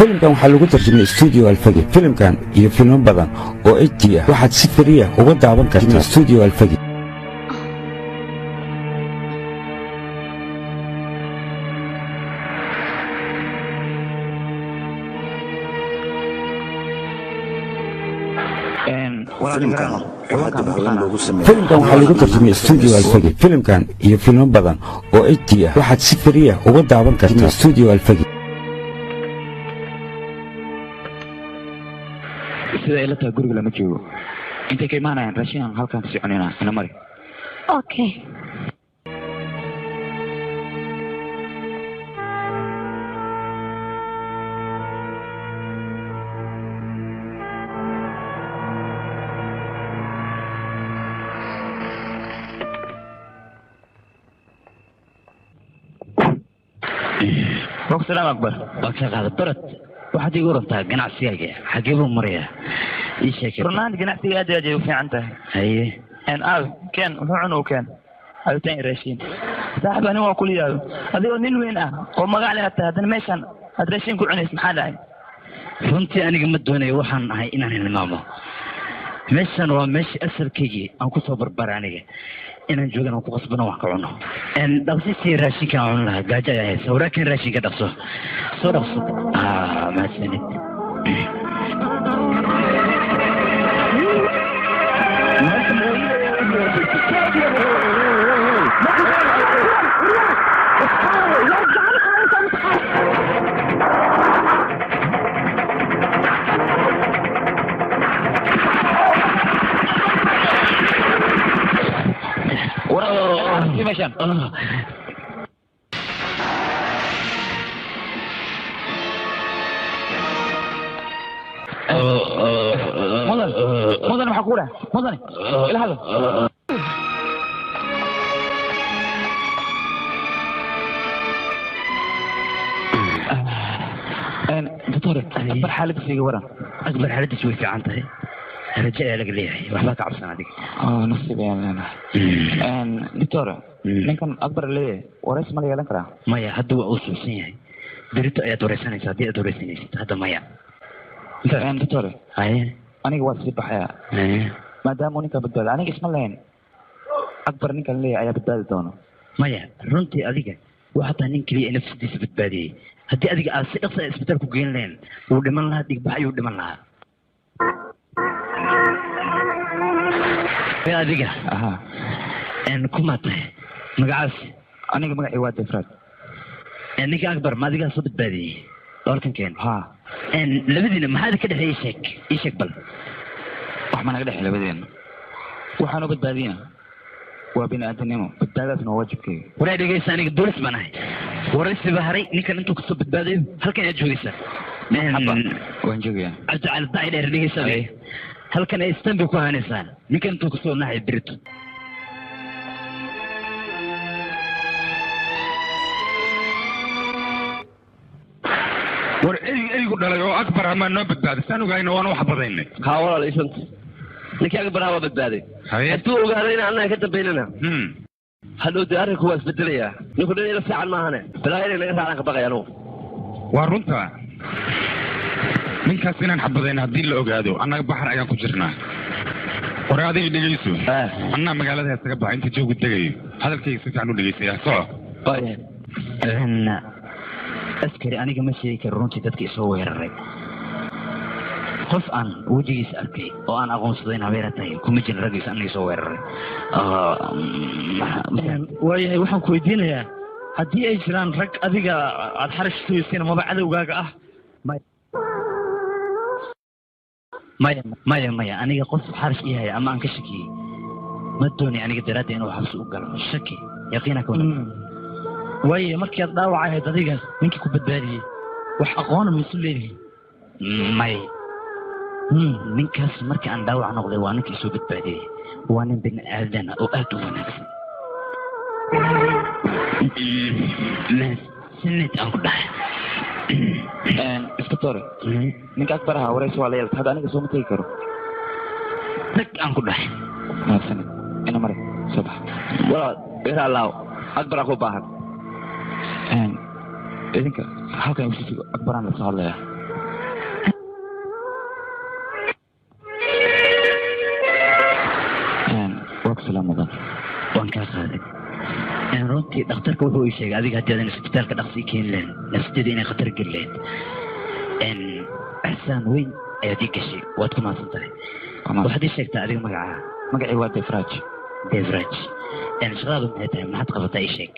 filimkan waxaa lagu tarjumay studio alfagi. Filimkan iyo filmo badan oo HD ah waxaad si fariya uga daawan kartaa studio alfagi. filimkan waxaa lagu tarjumay studio alfagi. Filimkan iyo filmo badan oo HD ah waxaad si fariya uga daawan kartaa studio alfagi. sida ay la tahay guriga lama joogo intay ka imaanayaan raashin aan halkaan kasii cunayna ina mari okay وقت سلام أكبر وقت هذا برد واحد يقول أنت قناع سياقة حقيبه مريا إيش هيك برنامج قناع سياقة جاي وفي عنده هي أن كان هو عنه كان هذا تاني راشين صاحب أنا وأقول يا هذا من وين وما قال لي هذا ماشان هذا راشين كل عنيس محل عين فهمتي أنا قمت دوني وحن هاي إن أنا الماما ماشان وماشي أسر كيجي أو كسر برانية إن جوجنا وقصبنا وحكونا إن دقسي سير راشين كانوا لها جاجا يا هيس ولكن راشين كدقسو صدقسو ما سنت في مشان مدن محكورة مدن إلى هذا دكتور أكبر حالة في ورا أكبر حالة شوي في عنده رجع لك ليه وحباك عبسنا عليك نفسي بيان أنا دكتور ninkan akbar leeyahay wareys ma la yeelan karaa maya hadda waa uu suusan yahay berito ayaad wareysanaysaa haddii aad wareysanaysid hadda maya doctor haye aniga waa sii baxaya maadaama uu ninka badbaada aniga isma lahayn akbar ninkan leeyahay ayaa badbaadi doona maya runtii adiga waxaa tahay nin keliya nafsadiisa badbaadiyey haddii adiga aad si dhaqsa isbitaal ku geyn lahayn wuu dhiman lahaa dhigbax ayuu dhiman lahaa adiga kuma tahay magacaas aniga magacii waa defraad ninka akbar ma adigaa soo badbaadiyey doorkan keen ha labadiina maxaad ka dhexeeyey ii sheeg bal wax ma naga dhexey labadeena waxaan u badbaadiyna waa bini-aadanimo badbaadaasna waa waajibkeyga waraa dhegeysa aniga doolis baan ahay waraysiba haray ninkan intuu kasoo badbaadayo halkan aad joogeysaa waan joogayaa cabdicali daci dheer dhegeysa halkan ay istan bay ku haanaysaan ninkan intuu kasoo nahay berito war eygu dhalay oo akbar ama noo badbaaday saan ogahayna waan wax badaynay haa walaal ishant ninkii akbar waa badbaaday hadduu ogaaday in annaga ka dambaynana hadhow dee arrinku waa isbedelayaa ninku dhan ila fiican maahane balaa inay naga raacaan ka baqay anugu waa runta ninkaas inaan xabadayna haddii la ogaado annaga baxar ayaan ku jirnaa war adiga dhegeyso annaa magaalada heesaga baxa inta joogu degayo hadalkayga si fiican u dhegeysaya soco askari aniga ma sheegi karo runtii dadka isoo weeraray qof aan wejigiisa arkay oo aan aqoonsadayn habeera tahay kuma jirin raggiisa aniga isoo weeraray waayahay waxaan ku weydiinayaa haddii ay jiraan rag adiga aada xarash sugaysiin amaba cadowgaaga ah maya aniga qof xarash ii haya ama aan ka shakiyey ma doonay aniga daraadda inuu xabsi u galo shaki yaqiina ka wada waaye markii aad dhaawac ahayd adiga ninkii ku badbaadiyey wax aqoona maysu leedihin may ninkaas markii aan dhaawac noqday waa ninkii soo badbaadiyey waa nin bini aadana oo aad u wanaagsan sinid aan ku dhahay inspector ninka akbar ahaa wareysi waa la yeelta hadda aniga sooma tegi karo tag aan ku dhahay mahadsanid ina mare soo bax walaal ira alaaw akbar ku baahan idinka halkan akbaraan la soo hadlayaa سلام مضان وان كان خالد يعني رنتي دكتورك وهو يشيء هذه قاعد تدين السبتال كدقسي كين لين نفسي ديني خطر قلين ان احسان وين ايديك شيء واتكم ما صنتري واحد الشيء تاعي مقعي واد ديفراج يعني شغال بنيتها ما حد قبض اي شيء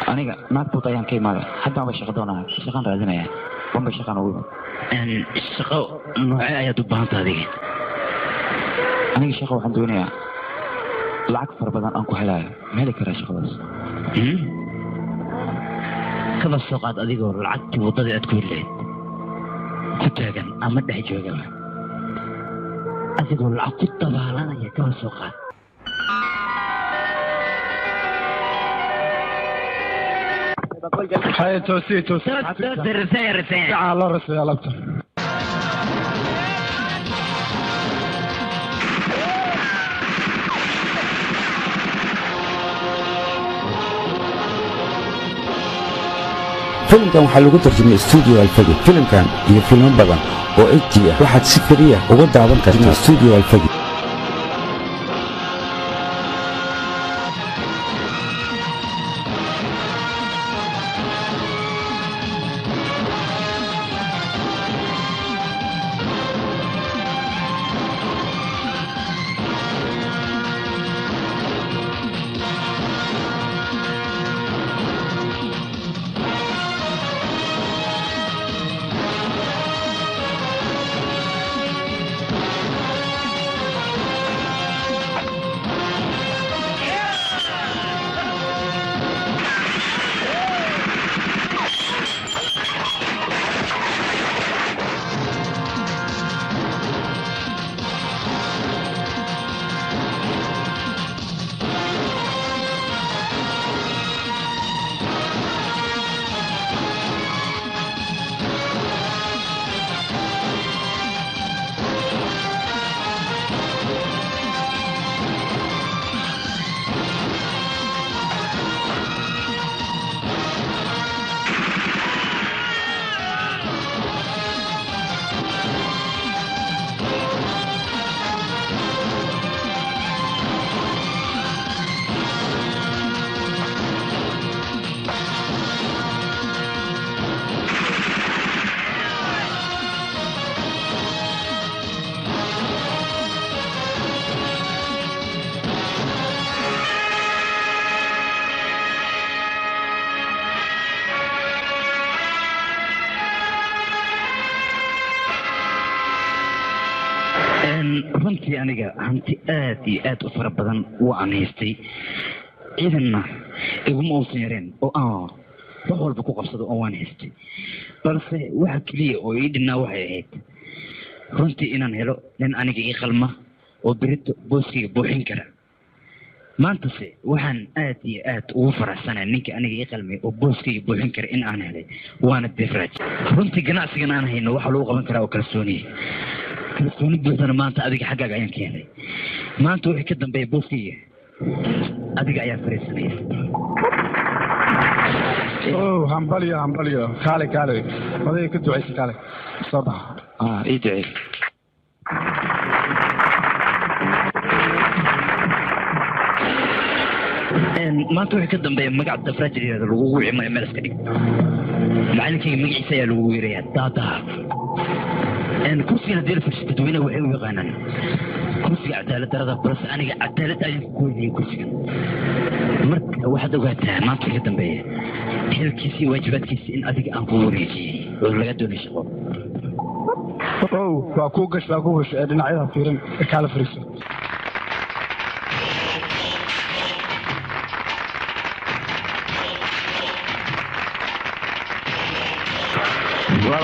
انا ما كنت طيان كي ماله حتى ما شغلونا شغال رادنا يعني وما شغال وين يعني الشغل نوعي يا دبان هذه انا شغل waxaan doonayaa lacag far badan aan ku helayo meel kale shaqadaas kaba soo qaad adigoo lacagtii wadada aad ku helayd ku taagan ama dhex jooga adigoo lacag ku dabaalanaya kaba soo qaad هاي توسي رسائل تعال رسائل أكتر filimkan waxaa lagu tarjumay studio alfagi filimkan iyo filmo badan oo HD ah waxaad si fariya uga daawan kartaa studio alfagi runtii aniga hanti aad iyo aad u fara badan waan haystay ciidanna iguma uusan yareen oo wax walba ku qabsado oo waan haystay balse waxa keliya oo ii dhinnaa waxay ahayd runtii inaan helo nin aniga ii qalma oo berito booskayga buuxin kara maantase waxaan aad iyo aad ugu faraxsanahay ninka aniga ii qalmay oo booskayga buuxin kara in aan helay waana Devraj runtii ganacsigan aan hayno waxa lagu qaban karaa oo kalsooni buuxdana maanta adiga xaggaaga ayaan ka helay maanta wixii ka dambeeya booskayga adiga ayaa fariisanaya همبليو كالي هذا كنت عايز كالي صباح يدعي maanta wixii ka dambeeya magaca Devraj lagu wicimay meel iska dhig macalinkayga magaciisa ayaa lagu weerayaa daadaha kursigan hadii la fadhiisto dadweynaha waxay u yaqaanaan kursiga cadaalad darada balse aniga cadaalad ayaan ku goynayay kursigan marka waxaad ogaataa maanta ka dambeeya xilkiisii waajibaadkiisii in adiga aan ku wareejiyey oo laga doonay shaqo waa ku gash dhinacyada fiirin kala fariiso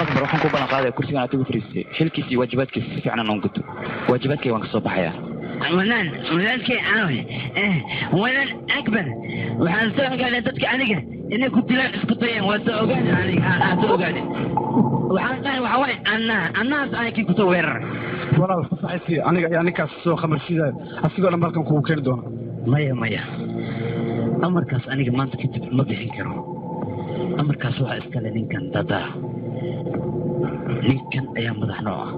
أكبر waxaan ku balan qaaday kursiga aad ugu fariistay xilkiisii waajibaadkiisa si fiican aan guto waajibaadkay waan ka soo baxayaa ولكن ولن أكبر waxaan soo ogaaday dadka aniga inay ku dilaan isku dayeen waa soo ogaaday aniga soo ogaaday waxaan tahay waxa way annaas ay ku soo weerar walaal fasaxay aniga ayaa ninkaas soo khamarsiday asigoo dhambalkan kugu keeni doona maya amarkaas aniga maanta kadib ma bixin karo amarkaas waxa iska leh ninkan dada ninkan ayaa madax noo ah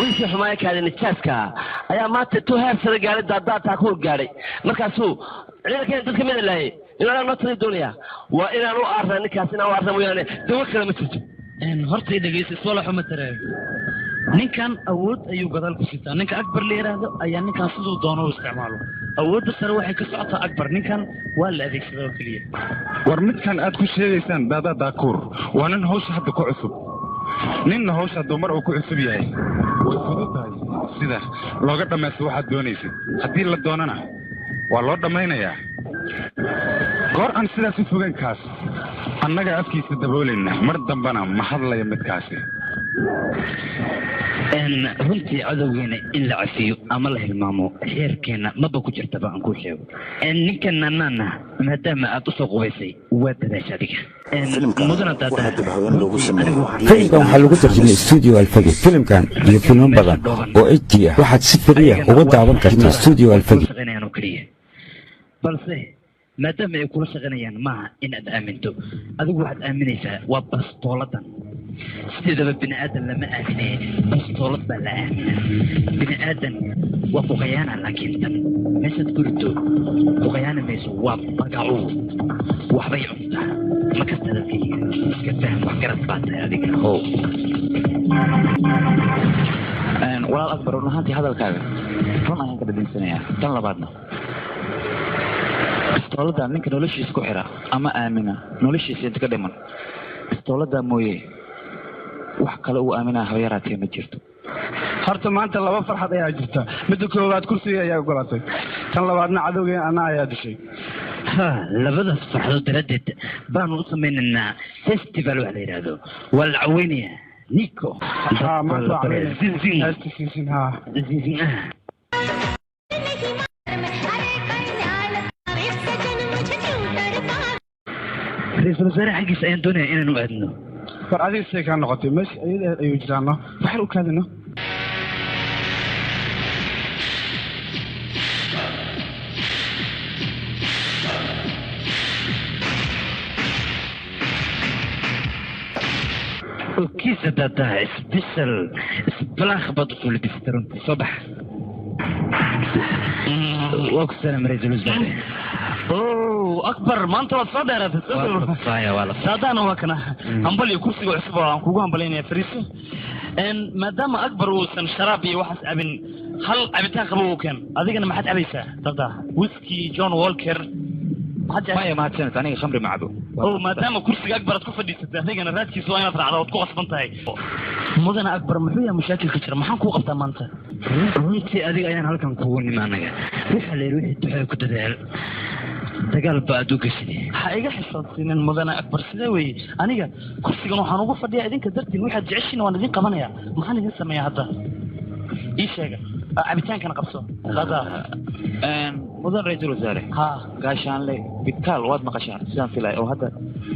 wiilkii xumaaya kaada nijaaska ayaa maanta tu heersada gaaray daadaataa ku gaaray markaasuu ciidankeena dadka mida laayay inaan noo tali doonayaa waa inaan u aarnaa ninkaas inaan u aarna mooyaane dawo kale ma jirto horta dhegeysa iswala xuma taraayo ninkan awood ayuu gadaal ku sitaa ninka akbar la yiraahdo ayaa ninkan siduu doono u isticmaalo awoodda sare waxay ka socotaa akbar ninkan waa la adeegsadaa oo keliya war midkan aad ku sheegaysaan daadaa daakuur waa nin hawsha hadda ku cusub ninna hawsha hadduu mar uu ku cusub yahay way fududahay sida looga dhammaysto waxaad doonaysid haddii la doonana waa loo dhammaynayaa goor aan sidaas u fogaankaas annaga afkiisa daboolayna mar dambana ma hadlaya midkaasi runtii cadowgeena in la cafiyo ama la hilmaamo xeerkeena maba ku jirtaba aan kuu sheego ninkan nanaana maadaama aad usoo qubaysay waa dadaasha adiga filimkan waxaa lagu tarjumay studio alfagi filimkan iyo filmo badan oo HD ah waxaad si fariya uga daawan kartaa studio alfagi balse maadaama ay kula shaqaynayaan maaha inaad aaminto adigu waxaad aaminaysaa waa bastooladan sideedaba bini aadan lama aaminee bastoolad baa la aamina bini aadan waa ku khayaana laakiin tan meeshaad ku rito ku khayaana mayso waa bagacu waxbay cuntaa ma kasta dadkayga iska faham wax garad baa tahay adiga how walaal akbar run ahaantii hadalkaaga run ayaan ka dhadhinsanayaa tan labaadna bastoolada ninka noloshiisa ku xira ama aamina noloshiisa inta ka dhiman bastoolada mooye wax kale uu aaminaa haba yaraatee ma jirto horta maanta laba farxad ayaa jirta midda koowaad kursiga ayaa ogolatay tan labaadna cadowgeen anna ayaa dishay labadaas farxadood daradeed baanu u samaynaynaa festival wax la yidhaahdo waa la caweynayaa nico ra-iisul wasaare xaggiisa ayaan doonaya inaanu aadno war adiga say kaa noqotay meesha ayada ayuu jiraano waxaan u kaadino kiisa daadaa special splaakh baad usoo labisatay runtii soo bax waa ku salaam ra-iisul wasaare akbar maanta waad soo dheeraatay saadaana waa kana hambal iyo kursiga cusub oo aan kugu hambalaynayaa fariiso maadaama akbar uusan sharaab iyo waxaas cabin hal cabitaan qaba uu keen adigana maxaad cabaysaa dada whisky john walker maya mahadsaned aniga khamri ma cabo maadaama kursiga akbar aad ku fadhiisatay adigana raadkiisa waa inaad raacda waad ku qasban tahay mudana akbar muxuu yahay mashaakilka jira maxaan kuu qabtaa maanta runtii adiga ayaan halkan kugu nimi anaga waxa la yidhi wixii duxee ku dadaal dagaal ba aad u gashay ha iga xisaabsiinin mudana akbar sidee weeye aniga kursigan waxaan ugu fadhiyaa idinka dartiin waxaad jeceshiin waan idin qabanayaa maxaan idin sameeyaa hadda ii sheega cabitaankana qabso mudan ra-iisul wasaare gaashaanle bidkaal waad maqashaan sidaan filay oo hadda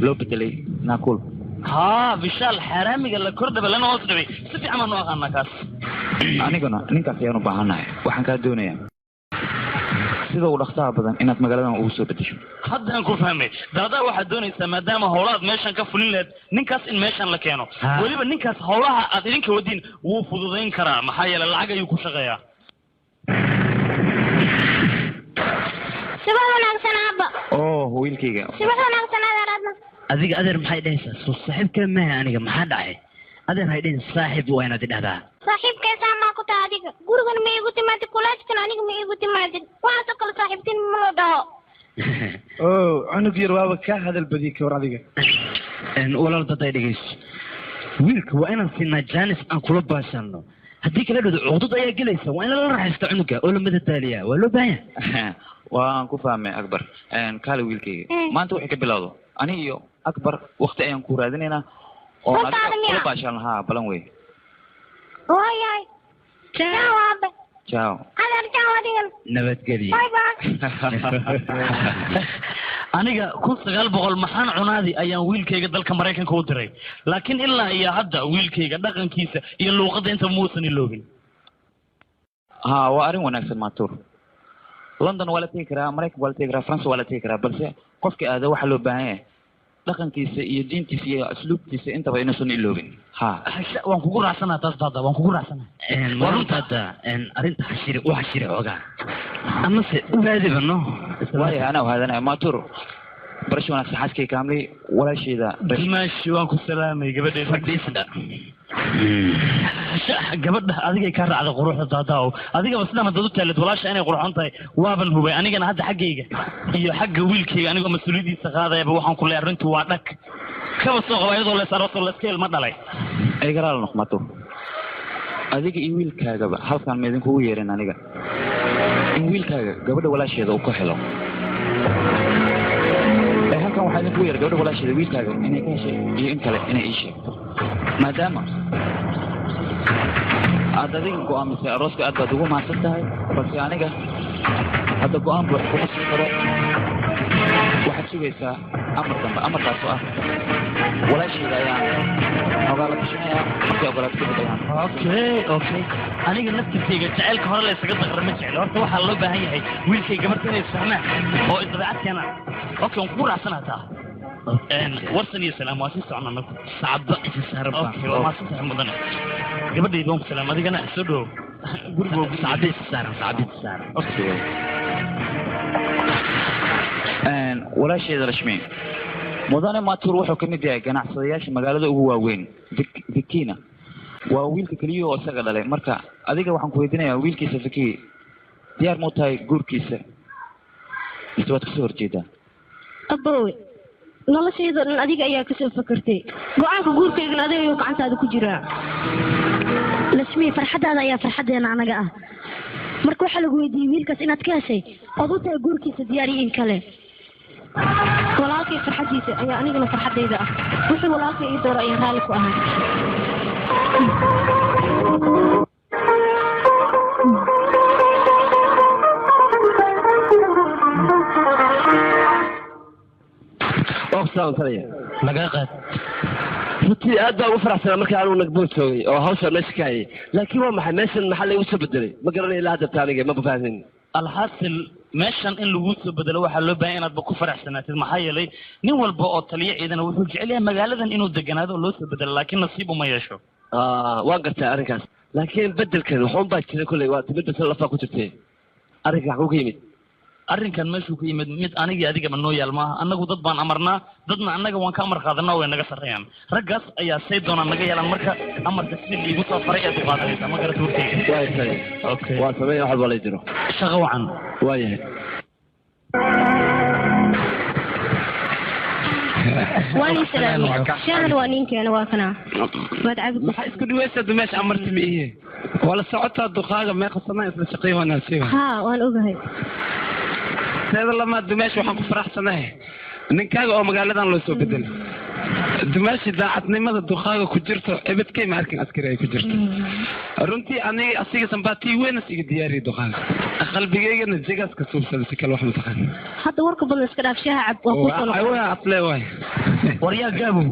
loo bedelay naakul bishaal xaaraamiga la kordhaba lana hoos dhibay si fiican baan u aqaanaa kaas aniguna ninkaas ayaan u baahannahay waxaan kaa doonayaa sida uu dhaqsaha badan inaad magaaladan ugu soo bedesho haddaan ku fahmay daadaa waxaad doonaysaa maadaama howlaad meeshan ka fulin lahayd ninkaas in meeshan la keeno weliba ninkaas howlaha aad idinka wadiin wuu fududayn karaa maxaa yeele lacag ayuu ku shaqeeyaa subax wanaagsan aabba wiilkayga subax wanaagsan adeer adna adiga adeer maxay dhahaysaa soo saaxiib kale maaha aniga maxaa dhacay adeer hay dhihin saaxiib waa inaad idhahdaa saaxiibkaysaa maa ku taha adiga gurigan ma iigu timaadid kulaajkan aniga ma iigu timaadid waxaasoo kale saaxiibtiin ma loo dhaho cunug yar waaba kaa hadal badiyay ka war adiga walaal daday dhegeyso wiilka waa inaan siinaa jaanis aan kula baashanno haddii kala dhado cuqdad ayaa gelaysa waa in lala raaxaysta cunuga oo la madadaaliyaa waa loo baahan waan ku fahmay akbar kaale wiilkayga maanta waxay ka bilowdo ani iyo akbar wakti ayaan ku raadinaynaa oo kula baashaan lahaa balan wey waayahay ciao aabe ciao adeer ciao adigan nabadgelyo bye bye aniga 1900 maxaan cunaadi ayaan wiilkayga dalka Mareykanka u diray laakiin ilaa iyo hadda wiilkayga dhaqankiisa iyo luuqadda inta muusan iloobin waa arrin wanaagsan maatuur London wala tegi karaa Mareykanka wala tegi karaa France wala tegi karaa balse qofka aada waxa loo baahan yahay dhaqankiisa iyo diintiisa iyo asluubtiisa intaba inuusan iloobin ha waan kugu raacsanahay taas daada waan kugu raacsanahay waruntaada arrinta xashiri u xashiri ogaa amase ugaadiba no waayo anaa uhaadanaya matur barasho wanaagsan xaaskay kaamli walaasheeda dimaashi waan ku salaamay gabadheeda fadhiisda gabadha adigay ka raacday quruxda daadaaw adigaba sidaan dad u taalid walaasha inay qurxoon tahay waaban hubay anigana hadda xaggayga iyo xagga wiilkayga anigoo mas-uuliyadiisa qaadayaba waxaan ku leeyahay arrintu waa dhag kaba soo qaba iyadoo leesarooto leska ilma dhalay ay garaal noqmato adiga iyo wiilkaagaba halkaan ma idinkugu yeerin aniga in wiilkaaga gabadha walaasheeda uu ku helo halkan waxaa idinku yeeray gabadha walaasheeda wiilkaaga inay ka heshay iyo in kale inay ii sheegto maadaama aad adiga go'aamisay arooska aad baad ugu mahadsan tahay balse aniga hadda go'aan buux kuma sii karo waxaad sugaysaa amar dambe amarkaasoo ah walaasheeda ayaan xogaa la bixinayaa markay ogolaad kadib ayaan okay aniga naftirkayga jacaylka hore la isaga daqra ma jeclo horta waxaa loo baahan yahay wiilkay gabarta inay isfahmaan oo isdabeecad keenaan okay waan kugu raacsana taa warsan iyo salaam waa sii socon anagu sacaba okay waa maasantahay mudane gabadhayda waan ku salaam adigana soo dhow gurigoogu sacabeysa saaran okay walaasheeda rashmi mudane matur wuxuu ka mid yahay ganacsadayaasha magaalada ugu waaweyn vikina waa wiilka keliya oo isaga dhalay marka adiga waxaan ku weydiinayaa wiilkiisa viki diyaar muu tahay guurkiisa mise waad kasoo horjeedaa abowe noloshayda dhan adiga ayaa kasoo fakartay go-aanka guurkaygana adiga ayuu gacantaada ku jiraa lasmi farxaddaada ayaa farxaddeena anaga ah marka waxaa lagu weydiiyey wiilkaas inaad ka heshay ood u tahay guurkiisa diyaariyo in kale walaalkay farxaddiisa ayaa anigana farxaddayda ah wixii walaalkay ii dooro ayaan raalli ku ahay lagaa qaad runtii aad baa ugu faraxsanaa markii anuu nagbood joogay oo hawsha meesha ka hayay laakiin waa maxay meeshan maxaa lagu soo bedelay ma garanaya ilaa hadda aniga ma fahmin alxaasil meeshan in lagu soo bedelo waxaa loo baahan inaadba ku faraxsanaatid maxaa yeelay nin walba oo taliya ciidana wuxuu jecel yahay magaaladan inuu deganaado oo loo soo bedelo laakiin nasiib uma yeesho waan gartaa arrinkaas laakiin bedelkan waxuun baa jira kolley waa timid basa lafaa ku jirtay arrinka xaguu ka yimid arrinkan meeshuu ka yimid mid anigii adigaba noo yaal maaha annagu dad baan amarnaa dadna annaga waan ka amar qaadanaa way naga sarreeyaan raggaas ayaa say doonaan naga yeelaan marka amarka si liigu soo faray aad u qaadanaysaa ma garata warkayga okay waa sameeya wax walba la jiro shaqo wacan waa yahay waan islaami shahar waa ninkeena waa kana maad cabid maxaa isku dhaweysad meesha amarti ma ihe wala socotaa duqaaga meeqa sanaa isla shaqeey wanaagsan ha waan ogahay seeda lama dumeesh waxaan ku faraxsanahay ninkaaga oo magaaladan loo soo bedelay dumeeshi daacadnimada duqaaga ku jirto ebadkay ma arkin askari ay ku jirto runtii aniga asiga sanbaatii weyn asiga diyaariya duqaaga qalbigeygana jigaas ka suubsada si kale wax mataqaan hadda warka badan iska dhaaf shaha cab waa ku soo waa atle waay waryaa gaabow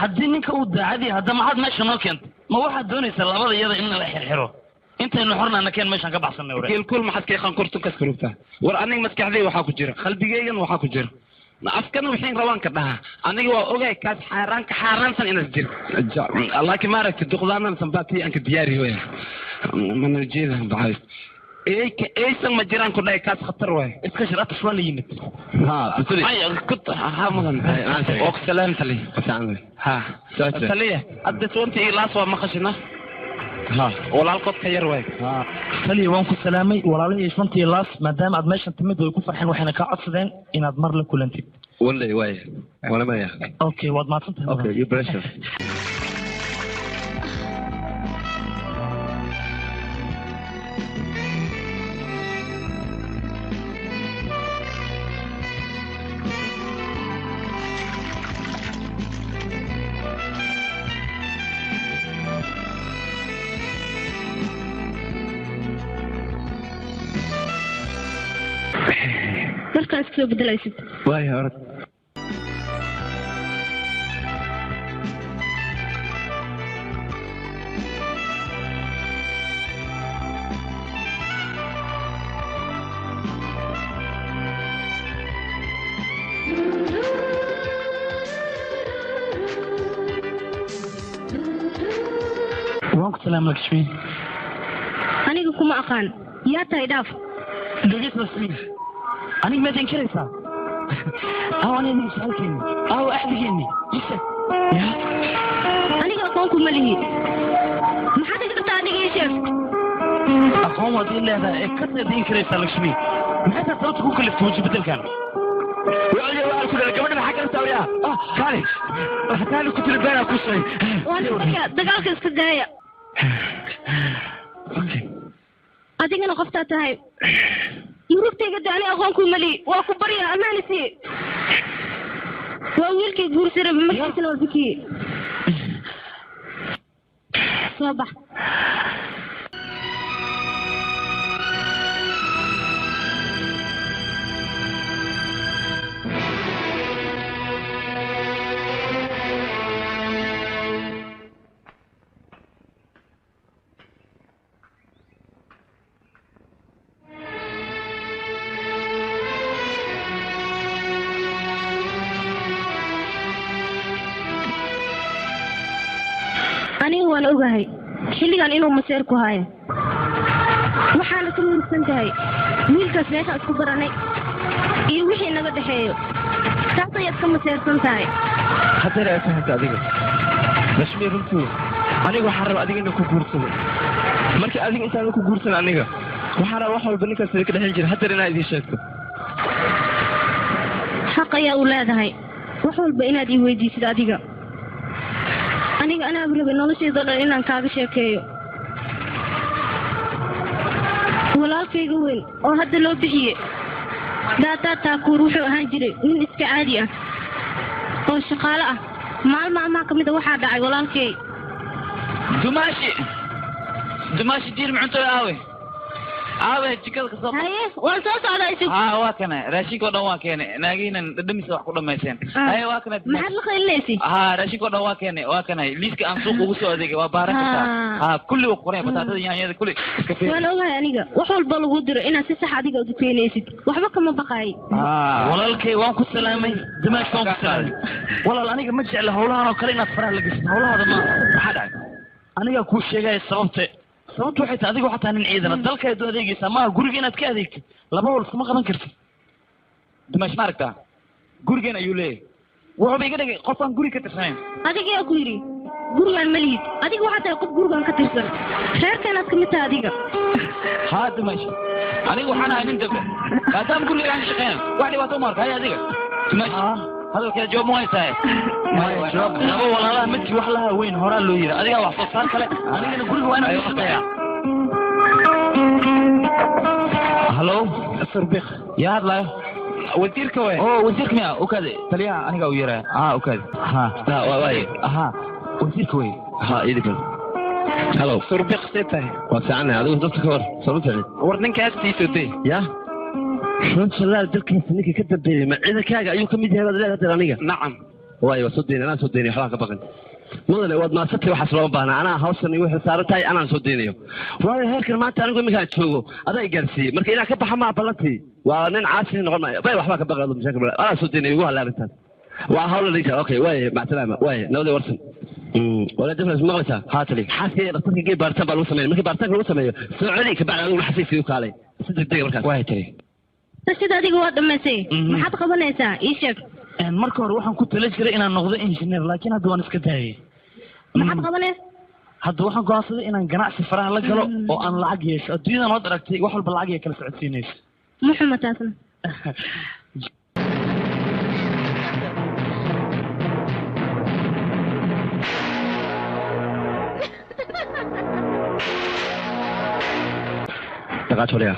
haddii ninka uu daacadii hadda maxaad meesha noo keentay ma waxaad doonaysaa labada iyada in la xirxiro intaynu xornaana keen meeshaan ka baxsanay ware kiilkul maxaad ka yaqaan kurtu ka surugtaa war aniga maskaxdayda waxaa ku jira qalbigeygan waxaa ku jira afkana wixii rabaan ka dhahaa aniga waa ogaay kaas xaaraansan inaad jir laakiin ma aragti duqdaanana sanbaatii aan ka diyaari waya mana jeeda baxays aysan ma jiraan ku dhahay kaas khatar waay iska shir atash waa la yimid ha mudan oo salaam tali ha taliya hadda soonta ilaas waa maqashina walaalkood ka yar waay taliya waan ku salaamay walaalihii shantii laas maadaama aad meeshan timid way ku farxeen waxayna kaa codsadeen inaad mar la kulantid wallahi waay wala ma yaa okay waad mahadsantahay okay you pressure markaan iska soo bedelaysid waay orad وانك سلام لك شمي aniga kuma aqaan yaa tahay dhaaf دقيت لسمي أنا ما تنكرتها أو أنا اللي سألتني أو أحدقني يسك يا aniga aqoon kuma lihi maxaad iga qabtaa adiga ii sheeg أقوم وأدين لها كثر دين كريتا لك شمي ما حتى صرت كوك اللي في بدل كان وعلي وعلي كل الجمال ما حكى نسوي يا كاري حتى لو كنت البارح كوسي وانا dagaalka iska daaya adigana qoftaa tahay yurubtayga daani aqoon kuma lihi waa ku barya amaanisi waa wiilkay guursara markiisana waa bikiye soo bax aniga waan ogahay xilligan inuu maseer ku hayo waxaana ka murugsan tahay wiilkaas meeshaan isku baranay iyo wixii naga dhexeeyo taas ayaad ka maseersan tahay haddana ay fahanta adiga lashmii runtii aniga waxaan rabaa adiga inaan ku guursado marka adiga intaan ku guursan aniga waxaan rabaa wax walba ninkaas ka dhexin jira haddana inaad idiin sheegto xaq ayaa u leedahay wax walba inaad ii weydiisid adiga aniga anaa rabay noloshayda dhan inaan kaaga sheekeeyo walaalkayga weyn oo hadda loo bixiye daataa taakuur wuxuu ahaan jiray nin iska caadi ah oo shaqaale ah maalmaha ka mid a waxaa dhacay walaalkay dumaashi diir mucunto aawe jikada kasoo haye waan soo socdaa isug waa kana raashinka oo dhan waa keene naagiinan dhadhamisa wax ku dhammayseen haye waa kana maxaad la qaylinaysi raashinka oo dhan waa keene waa kana liiska aan suuq ugu soo adeegay waa baaran kartaa kulli uu qoray bataatada yaanyada kulli iska fiir waan ogahay aniga wax walba lagu diro inaad si sax adiga u dukaynaysid waxba kama baqaay walaalkay waan ku salaamay dumaash waan ku salaamay walaal aniga ma jecla howlahan oo kale inaad faraha la gashid howlahaada ma maxaa dhacay aniga kuu sheegaya sababta waxay tahay adiga waxaa nin ciidana dalkeedu adeegaysaa maaha guriga inaad ka adeegtid laba hol iskuma qaban kartid dumaash ma aragtaa gurigan ayuu leeyahay wuxuuba iga dhigay qofaan guri ka tirsanayn adiga yaa ku yidhi gurigaan ma lihid adiga waxaa tahay qof gurigaan ka tirsan reerkeenaad kamid tahay adiga haa dumaash aniga waxaan ahay nin dambe maadaama guriga aan ka shaqeynan wax dhibaato uma arka hay adiga dumaash hadalkeeda jawaab ma haysahay laba walaalaha midkii wax laha weyn horaa loo yiri adigaa wax soo saar kale anigana guriga waa inaan shaqeeyaa halo surbik yaa hadlayo wasiirka way wasiirka miya ukade taliyaha aniga u yeeraya ukade waaye wasiirka way idinka halo surbik see tahay waa fiicanahay adigu dadka ka war sababta war ninkaas sii day ya runta laa dalkaas ninka ka dambeeyay ma ciidankaaga ayuu ka mid yahay baad leedahay aniga nacam waayo waa soo deynay anaa soo deynay waxbaan ka baqan mudane waad maasatay waxaas looma baahna anaa hawshan iyo wixii saaran tahay anaan soo deynayo waayo heerkan maanta anigu iminkaan joogo adaa i gaarsiiyey marka inaan ka baxa maa ballantii waa nin caasi noqon maayo bay waxbaa ka baqan mashaakil anaa soo deynay ugu hadlay arrintaas waa hawla dhigta okay waaye macasalaama waaye nabadii warsan ولا دفن مغلسة هاتلي حاسي رصدك جيب بارتان بالو سمين مكي بارتان لو سمين سعودي كبعد أقول حسيت فيه كالي صدق دقيقة مركز واحد تري تشتد هذه قوات دمسي ما حد قبلنيسا إيشك marka hore waxaan ku tala jiray inaan noqdo engineer laakiin hadda waan iska daayay maxaad qabanaysaa hadda waxaan go'aansaday inaan ganacsi faraha la galo oo aan lacag yeesho adduunyadan waad aragtay wax walba lacag ay kala socodsiinayso muxuma taasna دقاتوليا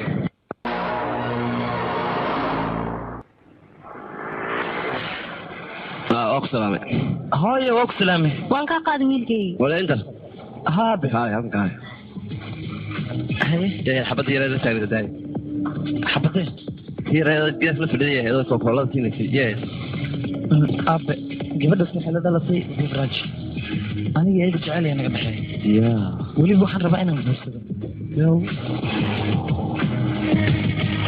أقسلامي هاي أقسلامي وانك قاد ويلكي ولا أنت هابي هاي هم كاي هاي يا حبتي يا رجال تاني داي حبتي هي رجال جالس نفدي هذا كوكولا تيني يس أب قبل بس حلا ده لصي براج أنا جاي بتعالي أنا قبل يا ولي بوحد ربعنا من بس يو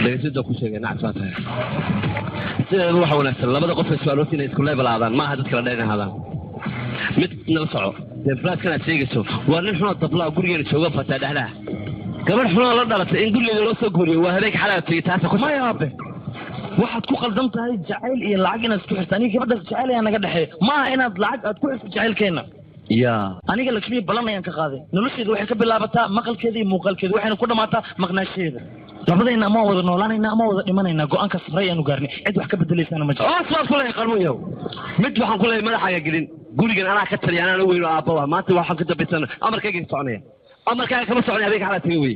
ليش ku sheegay nacsan tahay sida waxa wanaagsan labada qof ee su'aaloodina isku level aadaan ma aha dad kala dheeraadaan mid nala soco deblaadkan aad sheegayso waa nin xunoo dablaa gurigeena jooga fataa dhexlaha gabadh xunoo la dhalatay in gurigeeda loo soo guuriyo waa habeenka xalaa tegey taasa ku maya aabe waxaad ku qaldan tahay jacayl iyo lacag inaad isku xirta aniga gabadhaas jacayl ayaa naga dhexeeya maaha inaad lacag aad ku xirto jacaylkeena ya aniga lakshmiya balan ayaan ka qaaday nolosheeda waxay ka bilaabataa maqalkeeda iyo muuqaalkeeda waxayna ku dhammaataa maqnaasheeda labadayna ama wada noolaanayna ama wada dhimanaynaa go-aanka safray ayaanu gaarnay cid wax ka bedelaysaana ma jiro waad ku leeyahay qarmuyow mid waxaan ku leeyahay madaxaaga gelin gurigan anaa ka taliya anaan weyn oo aabbawa maanta waxaan ka dambaysan amarkayga soconaya amarkaaga kama soconaya habeenka xalaa tegey wey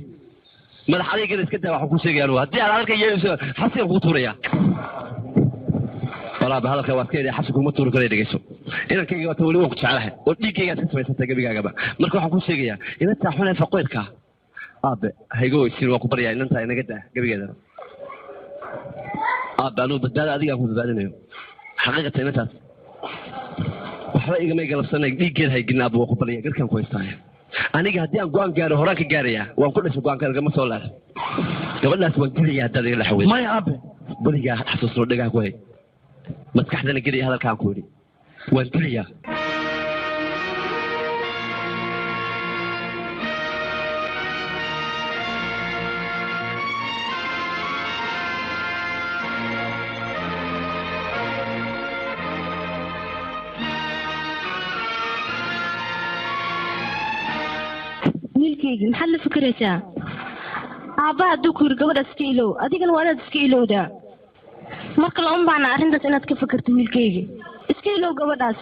madax adeygana iska daa waxaan ku sheegaya anugu haddii aad halka yeelayso xasigan kugu tuuraya walaaba hadalka waad ka eeday xasiguma tuuri kara dhegeyso inankayga waata weli waan ku jeclahay oo dhiiggaygaad ka samaysatay gebigaagaba marka waxaan ku sheegayaa inantaa xunee faqoydka aabe hayga weysiin waan ku baryaa inantaa inaga daa gebigeedana aabe anugu badbaada adigaan ku badbaadinayo xaqiiqata inantaas waxba igamay galabsanay dhiiggeed haygelin aabe waan ku baryaa garkaan ku haystaaya aniga haddii aan go-aan gaaro horaan ka gaarayaa waan ku dhashay go-aanka lagama soo laar gabadhaas waan gelayaa haddaad iga dhaxawey maya aabe weligaa xasuusno dhegaha ku hay maskaxdana geliya hadalkaan ku yidhi waan gelayaa wiilkaygi maxaad la fikiraysaa aabbaha hadduu ku yidhi gabadhaas iska ilow adigana waa inaad iska ilowdaa marka lama baahna arrintaas inaad ka fikirto wiilkaygi iska ilow gabadhaas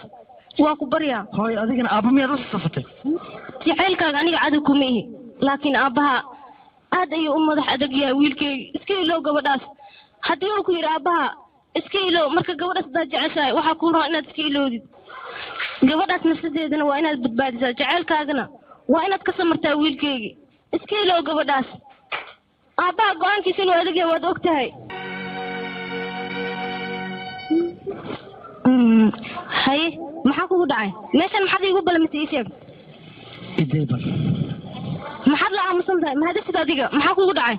waa ku baryaa hooy adigana aabba miyaad la safatay jacaylkaaga aniga cadow kuma ihi laakiin aabbaha aad ayuu u madax adag yahay wiilkaygi iska ilow gabadhaas haddii uu ku yidhi aabbaha iska ilow marka gabadhaas haddaad jeceshahay waxaa kuu roon inaad iska ilowdid gabadhaas nafsadeedana waa inaad badbaadisaa jacaylkaagana waa inaad ka samartaa wiilkaygi iska ilow gabadhaas aabbaha go-aankiisa inuu adag yahay waad og tahay haye maxaa kugu dhacay meeshan maxaad iigu balamisay ii sheeg idayban maxaad la aamusan tahay mahadafid adiga maxaa kugu dhacay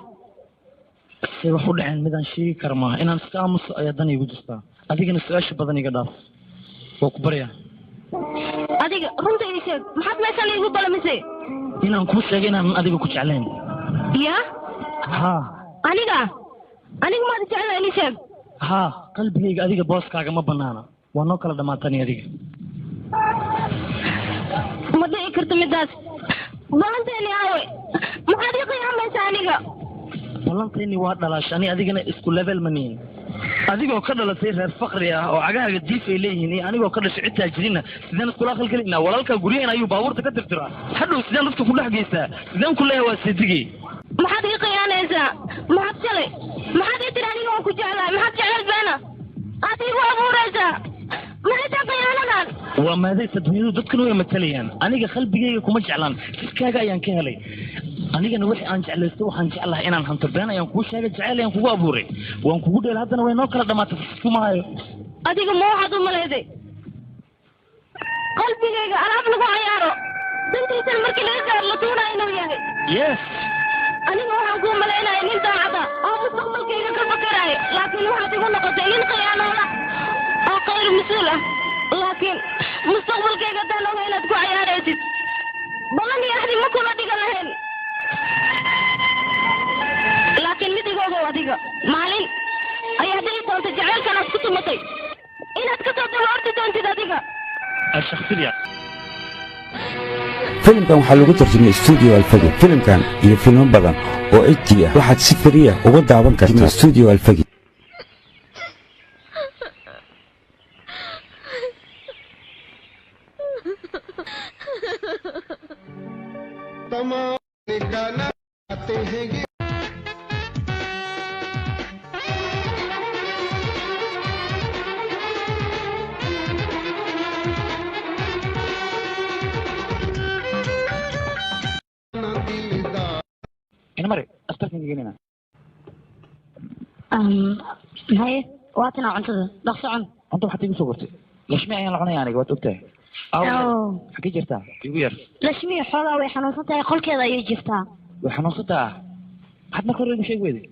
say wax u dhaceen midaan sheegi kara maaha inaan iska aamuso ayaa dan iigu jirtaa adigana su-aasha badan iga dhaaf waa ku baryaa adiga runta ii sheeg maxaad meeshan iigu balamisay inaan kuu sheegay inaan adiga ku jeclayn ya ha aniga maad jeclaa ii sheeg ha qalbigayga adiga booskaaga ma banaana waa noo kala dhamaatani adiga ma dhici karto midaas balanteeni aawe maxaad ii qiyaamaysaa aniga ballanteeni waa dhalaasha ani adigana isku level ma nihin adigoo ka dhalatay reer fakri ah oo cagahaaga diif ay leeyihiin iyo anigoo ka dhashay cid taajiriina sideen iskula aqal gelinaa walaalkaa guryaheena ayuu baabuurta ka tirtiraa hadhow sideen dadka ku dhex geystaa sideen ku leeyahay waa seedigey maxaad ii khiyaanaysaa maxaad shalay maxaad ii tiri aniga waan ku jeclahay maxaad jeclayd beena aad iigu abuuraysaa maxay taa khiyaanadan waa maadaysa dunyadu dadkan way matalayaan aniga qalbigayga kuma jeclaan jidkaaga ayaan ka helay anigana wixii aan jeclaysto waxaan jeclahay inaan hanto been ayaan kuu sheegay jacayl ayaan kugu abuuray waan kugu dheel haddana way noo kala dhamaatay iskuma hayo adiga ma waxaad u malayday qalbigayga alaab lagu cayaaro dantiisana markii laga gaaro la tuunayo inuu yahay yes aniga waxaan kuu malaynaya nin daacada oo mustaqbalkayga ka fakarayo laakiin waxaad igu noqotay nin khiyaanoola oo khayr mas-uul ah laakiin mustaqbalkayga haddaan oga inaad ku cayaaraysid balan iyo axdi ma kula dhigan lahayn laakiin mid igoogow adiga maalin ayaa dhici doonta jacaylkan aad ku tumatay inaad ka soo daba orti doontid adiga الشخصية filimkan waxaa lagu tarjumay studio alfagi filimkan iyo filmo badan oo HD ah waxaad si fariya uga daawan kartaa studio alfagi ina mari astarkan gelinaa haye waatana cuntada dhaqso cun cunta waxaad igu soo gortay lashmi ayaan la cunaya aniga waad ogtahay xagee jirtaa igu yar lashmi xoogaa way xanuunsan tahay qolkeeda ayay jirtaa way xanuunsantaa maxaad marka hore igu sheegi weyday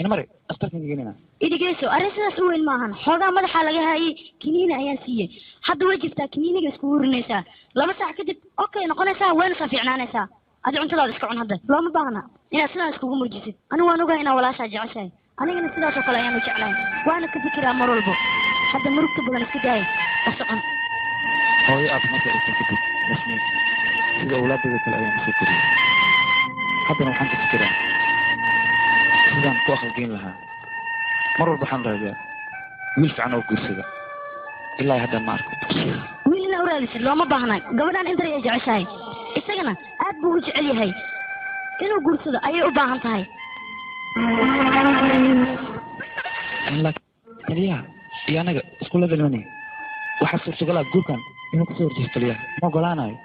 ina mare astarkan gelinaa idigeyso arrin sidaas u weyn maahan xoogaa madaxa laga haayay kiniini ayaan siiyey hadda way jirtaa kiniiniga isku hurinaysaa 2 saac kadib okay noqonaysaa wayna ka fiicnaanaysaa adi cuntadaada iska cun hadda looma baahna inaad sidaas iskugu muujisid anigu waan ogahay inaa walaashaa jeceshahay anigana sidaas oo kale ayaan u jeclahay waana ka fikiraa mar walbo hadda murugta badan iska daaya asocon hooyo aad marka aysan kadib rasmi sida awlaadada kale ayaan usoo koriyey haddana waxaan ka fikiraa sidaan ku aqalgeyn lahaa mar walba waxaan raadiyaa wiil fiican oo guursada ilaa haddaan ma arko wiil inaa u raadisid looma baahna gabadhaan intar ayay jeceshahay isagana aad buu u jecel yahay inuu guursado ayay u baahan tahay taliyaha iyo anaga isku levelmani waxaa suurtagalaa guurkan inuu kasoo horjeesto taliyaha ma ogolaanayo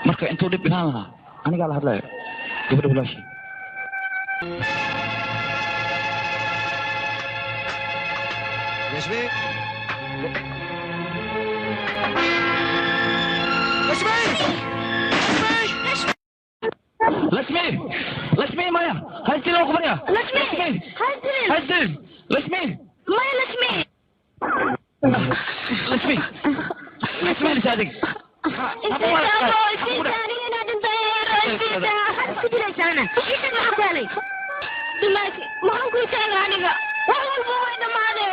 marka intuu dhib dhinaan lahaa anigaa la hadlayo gabadha walaashii لشمي لشمي لشمي لشمي مايا هاي تلو قبريا لشمي هاي تلو لشمي مايا لشمي لشمي لشمي لسادك دلوقتي ما نقول شيء عنك والله البوين مالي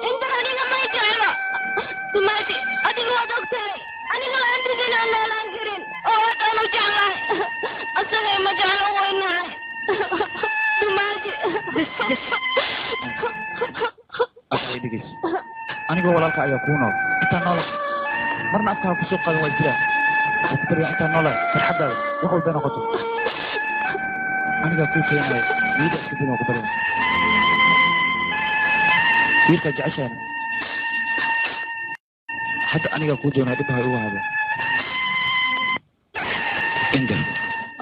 انت عنك ما يجعله دلوقتي ادي هو دكتور انا ما عندي دين الا لانكرين او انا جعله اصلا ما جعله وين دلوقتي أخي دقيس أنا جوا لك يا كونو أنت نولا مرنا أفكار كسوق هذا وجهه أكبر أنت نولا فرحة وحول بين قطب أنا جا كل شيء ما يدرس كذي ما قبله يرجع عشان حتى أنا جا كل جون هذا هو هذا إنجل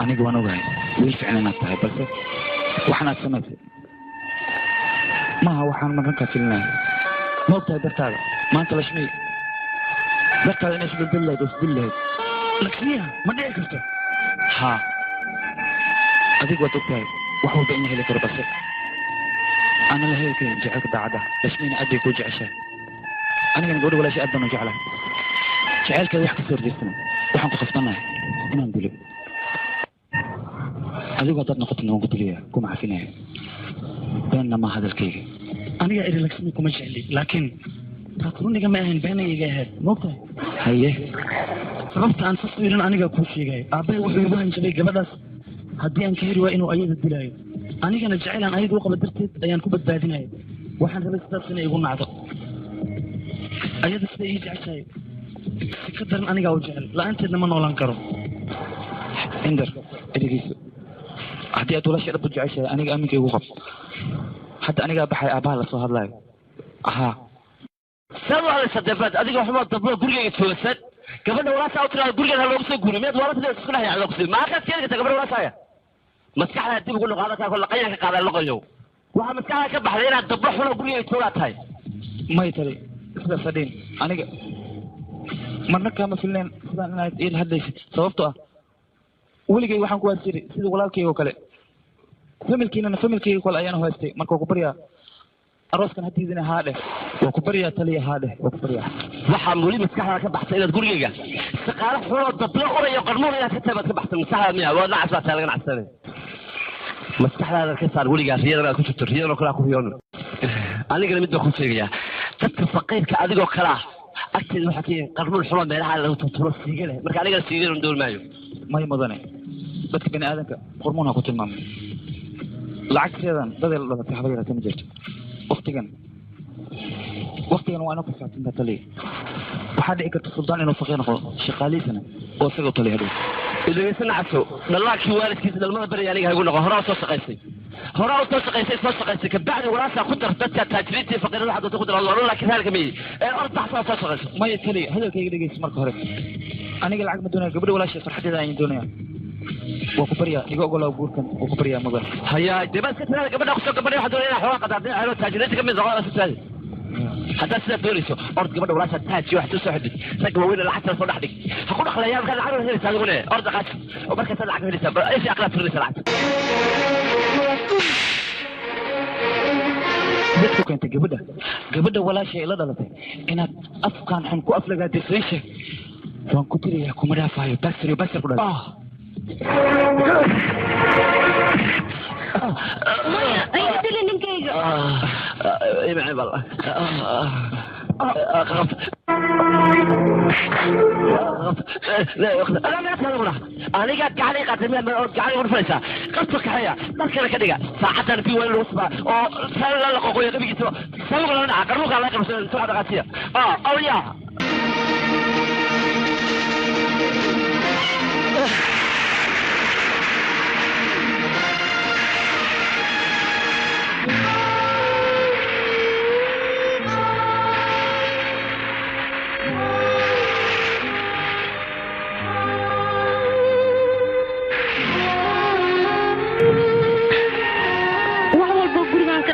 أنا جوا نوعي ويفعل أنا تهي بس وإحنا سمعت ما هو حال من ركع في الناس ما بتاع درتاله ما أنت لشمي درتاله إيش بالله دوس بالله لكنيها ما ده كرته ها أديك وتبتاي وحول بيني هلك ربص أنا له هيك جعلك بعده لشمي أديك وجع شيء أنا كان أقول ولا شيء أبدا وجعله جعلك يحكي سر جسمه وحن تخفتنا أنا نقول أديك وتبنا قط إنه قلت لي كم عارفينه بيننا ما هذا الكيك أنا قاعد لك كم جعلي لكن تقولون كم أهين بيني يجاهد نقطة هيه ربط عن تصويرنا أنا قاعد كل شيء جاي أبي وحبان شبيه قبل هدي أن كهري وإنه أيد الدلاية أنا كان جعل عن أيد وقبل درت أيان كوب الدادينية واحد ربط درسنا يقول معه أيد السيد عشاي تقدر أنا قاعد جعل لا أنت لما نقول أنكره إندر إدريس هدي أتولى شيء ربط عشاي أنا قاعد ميكي وقف حتى أنا قاعد بحي أباها لصهر لاي أها سوى على الصدفات أديك محمد طبلو قرية يتفوسد قبل وراسة أو ترى قرية هلا وقصي قولي ميت وراسة تسكنها يعني وقصي ما كانت كذا قبل وراسة مسكحها تبي يقول له هذا كل قيا كقاعد اللغة يو وها مسكحها كبح لينا طبلو حنا قرية يتفوسد هاي ما يتري إذا صدين أنا مرنا كم في الليل خذنا أنا إيه الهدي صوبته ولي جي وحنا كواد سيري سيد ولا كي وكله فمل كي كل أيام هو استي مركو كبريا أروس كان هدي ذي هذا وكبريا تلي هذا وكبريا waxaa muuli maskaxda ka baxsay inaad gurigayga shaqaale xuloo dablo qorayo qarmuun inaad ka tabaad ka baxsan maskaxda miya waa nacas baa taalagan cabsanay maskaxdaada ka saar weligaa riyadana aad ku jirto riyadana kale ku riyoon anigana mid baa ku sheegayaa dadka faqiirka adigoo kale ah agteeda waxaa kii qarmuun xuloo meelaha lagu tuturo siiga leh marka anigana siigan doon maayo may mudane dadka bini aadamka hormoon ha ku tilmaamay lacagteedan dadee la dhalatay haba yaraatee ma jirto waqtigan waa inuu ku saabsan taliya waxaa dhici karta suldaan inuu faqiir noqdo shaqaalihiisana oo isagoo taliya hadhow idageysan caso dhalaakii waalidkiisa dhalmada beri aniga haygu noqo horaa soo shaqaysay soo shaqaysay kabacdi walaasaa ku dar dadka taajiriinta iyo faqiirada waxaa doonta ku dar laakiin halka miyey ordaxsaa soo shaqaysay maya taliya hadalkayga dhegeysa marka hore aniga lacag ma doonaya gabadha walaashay farxadeeda ayaan doonaya waa ku baryaa iga ogolaa guurkan waa ku baryaa mudan hayaa dee baa iska tirada gabadha kusoo gabadhay waxaa doonaya xogaa qadaadin taajiriinta kamid noqo sidaadi haddaad sidaad doonayso ord gabadha walaasha taaji waxaad soo xidid ragga waaweyn lacagta soo dhex dhig ha ku dhaqlayaan markaad lacag helaysaa adigune orda qaad oo markaasaad lacag helaysaa eesha aqlaad firinaysa lacagta dadku keentay gabadha walaashay ila dhalatay inaad afkaan xun ku aflagaatay freeshe waan ku tiriyaa kuma dhaafayo basir ku dhalay maya ay dili ninkayga imay bal aniga gacali qatamiya gacali urfaysa qabto kaxaya dadkana ka dhiga saacatan fi weel usba oo sala la qoqoyo qabigiisa sabab la dhaca qarnuka la qabsan soo dhaqaatiya awliya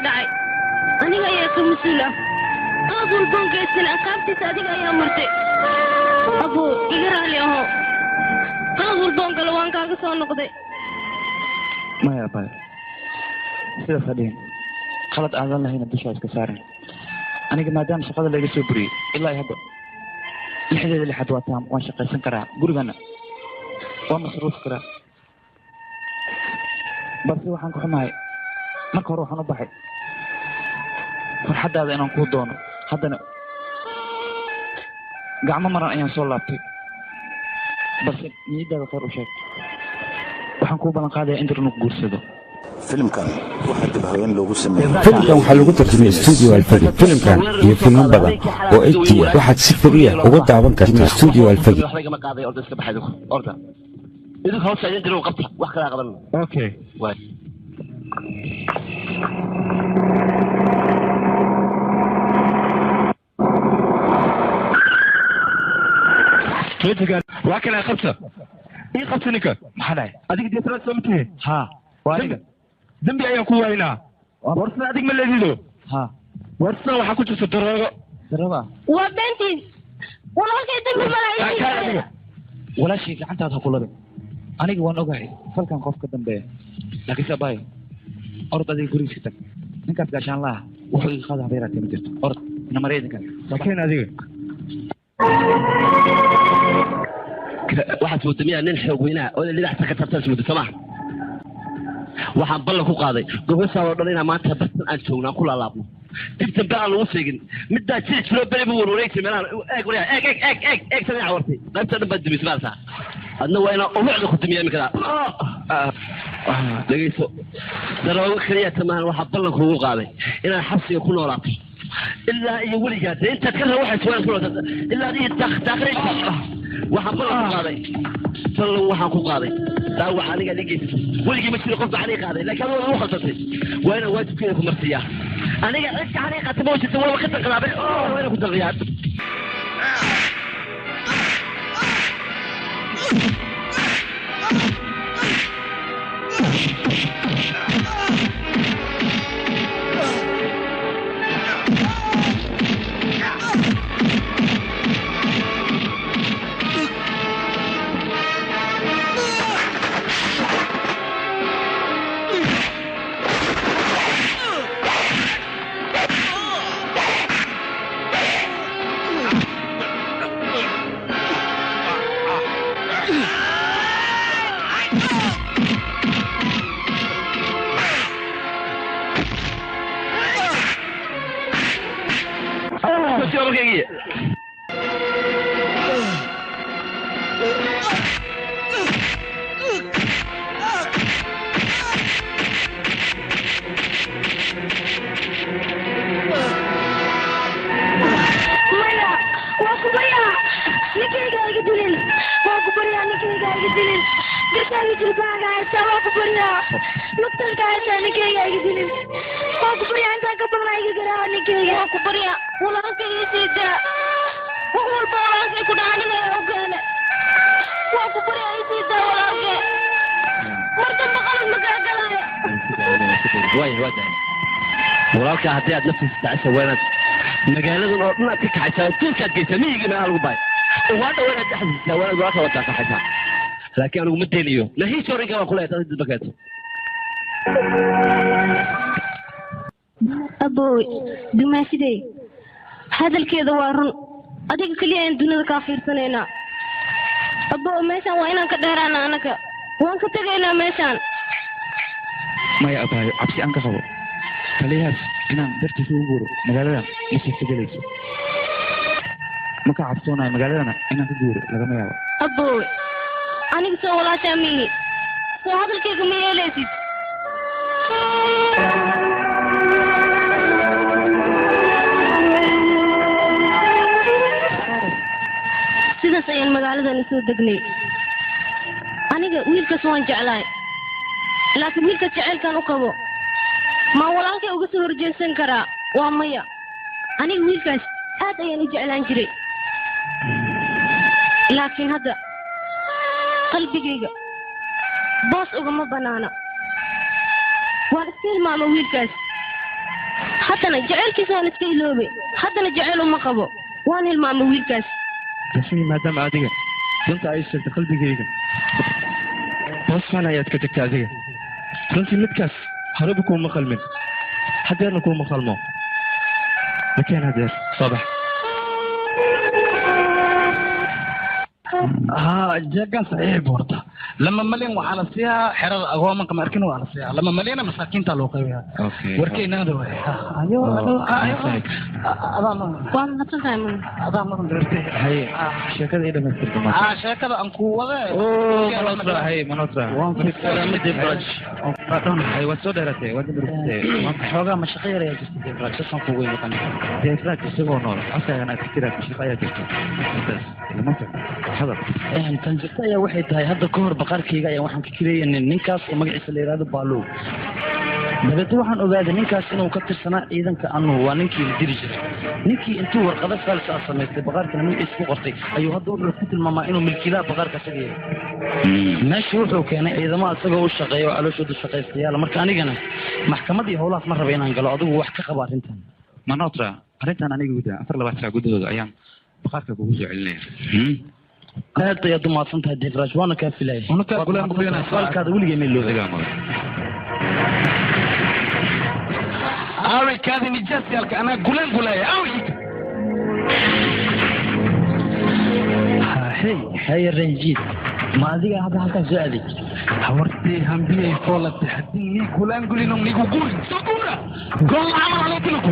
aniga ayaa ka mas-uul ah qaab walboon geystan aqaabtiisa adiga ayaa martay abuu iga raali aho qaab walboon galo waan kaaga soo noqday maya abay sidaas ha dhihin qalad aadan lahayna dushaa iska saaran aniga maadaama shaqada laga soo buriyey ilaa hadda 6 waa taam waan shaqaysan karaa gurigana waan masruuf karaa balse waxaan ku xumahay marka hore waxaan u baxay farxaddaada inaan kuu doono haddana gacmo maran ayaan soo laabtay balse niyaddaada khayr u sheeg waxaan kuu ballan qaadayaa inta inuu guursado filimkan waxaa dib haween loogu sameeyey filimkan waxaa lagu tarjumay studio alfagi filimkan iyo filmo badan oo etiya waxaad si fariya uga daawan kartaa studio alfagi idinku hawsha idin diro qabta wax kala qaban okay waay تويتر واكل يا خبصه ايه خبصه نكا ما حدا اديك دي ترى سمتي ها وانا ذنبي ايان كو وينا ورسنا اديك ما ليدو ها ورسنا waxa ku jirta daraba waa beentiin walaalkay dambi malaayay walaashii gacantaada ha kulada aniga waan ogahay falkan qofka dambeeya laakiin sabay orod adiga gurigiisa tag ninkaas gaashaan laha wuxuu iga qaada habeeraad kama jirto orod ina mareedinka saakeen adiga waxaad moodamiyaa nin xoog weynaa oo lidacta ka tartaas muddo samaha waxaan ballan ku qaaday gobashaa oo dhan inaan maanta bartan aan joogno aan ku laalaabno dib dambe aan lagu sheegin middaa jiri jiroo beri buu warwareegtay meelahan eeg samiica wartay qaybta dhan baad dumisay maartaa adna waa inaan ulucda ku dumiya imikadaa dhegayso daroogo keliya tamahan waxaa ballan kuugu qaaday inaan xabsiga ku noolaato ilaa iyo weligaa dee intaad ka rawaxayso waan ku noolata ilaa iyo daaqraysa waxaan ballan ku qaaday ballan waxaan ku qaaday daawac aniga dhigaysa weligii ma jiro qof bacanii qaaday laakiin adiga ugu khaldantay waa inaan waajibkeeda ku marsiiyaa aniga cidka anii qaata ma jirta waa ka danqadaabe waa inaan ku danqiyaa walaalka haddii aad naftiisa dacaysa waynaad magaaladan oo dhan aad ka kaxaysaa duulkaad geysaa miyigii meelaha lagu bahay waa dhow inaad dhexdiisa wanaad walaalka wadaa kaxaysaa laakiin anigu ma daynayo nahiis orinka waan kuleeyahay dad bakeeto aboowe dumaashidey hadalkeeda waa run adiga keliya aan dunida kaa fiirsanaynaa aboowe meeshaan waa inaan ka dheeraana anaga waan ka tegaynaa meeshaan maya abaayo cabsi aan ka qabo taliyahaas inaan dartiisa ugu guuro magaaladan ma suurtagelayso ma ka cabsoonayo magaaladana inaan ka guuro lagama yaabo aboowe aniga soo walaashaa miihi soo hadalkayga ma yeelaysid sidaas ayaan magaaladan soo degnay aniga wiilkaas waan jeclahay laakiin wiilkaas jaceylkaan u qabo ma walaalkay uga soo horjeedsan karaa waa maya aniga wiilkaas aad ayaan u jeclaan jiray laakiin hadda qalbigayga boos ugama banaana waan iska hilmaama wiilkaas haddana jaceylkiisa waan iska iloobay haddana jaceyl uma qabo waan hilmaama wiilkaas rasmi maadaama adiga runta ay sheegto qalbigayga boos faan ayaad ka tagta adiga runtii midkaas horeba kuuma qalmin hadeerna kuuma qalmo lakeen hadeer soo bax ها جاكان صحيح بورتا لما ملين وعلى فيها حرر أقوام كما أركنوا وعلى فيها لما ملينا مساكين تلوقيها وركي نادوا أيوه أيوه waan hadsan هذا ما درستي هي شكل إيه ده مثل شكل أنكو ولا منوترا هي منوترا وان في السلام دبرج هي وسودرته ودبرته حوجا مشقير يا جست دبرج شو فوقي مكان دبرج سيبونه أصلا أنا أفكر في شيء جست بس المنطق هذا tan jirta ayaa waxay tahay hadda ka hor baqarkayga ayaa waxaan ka kireeyay ninkaas oo magaciisa la yiraahdo Baalo dabeetana waxaan ogaaday ninkaas inuu ka tirsanaa ciidanka anu waa ninkii la diri jiray ninkii intuu warqado falsa sameystay baqarkana nin isku qortay ayuu hadda wuxuu ku tilmaamaa inuu milkiilaha baqarka sageeyay meesha wuxuu keenay ciidamada asagoo u shaqeeyo calooshooda shaqaystayaal marka anigana maxkamadii howlahaas ma raba inaan galo adigu wax ka qaba arrintan manotra arrintan aniga gudaa 24 saac gudahooda ayaan baqarka kugu soo celinaya aad ayaad u mahadsan tahay Devraj waana kaa filayay su'aalkaada weligay ma iloobi awi kaadi nijaasiyalka anaa gulaya awi hay ranjid ma adiga hadda halkaas soo aaday hawartii hambiyay foolata haddii nii gulino nigu guri soo gura gol camal alaykum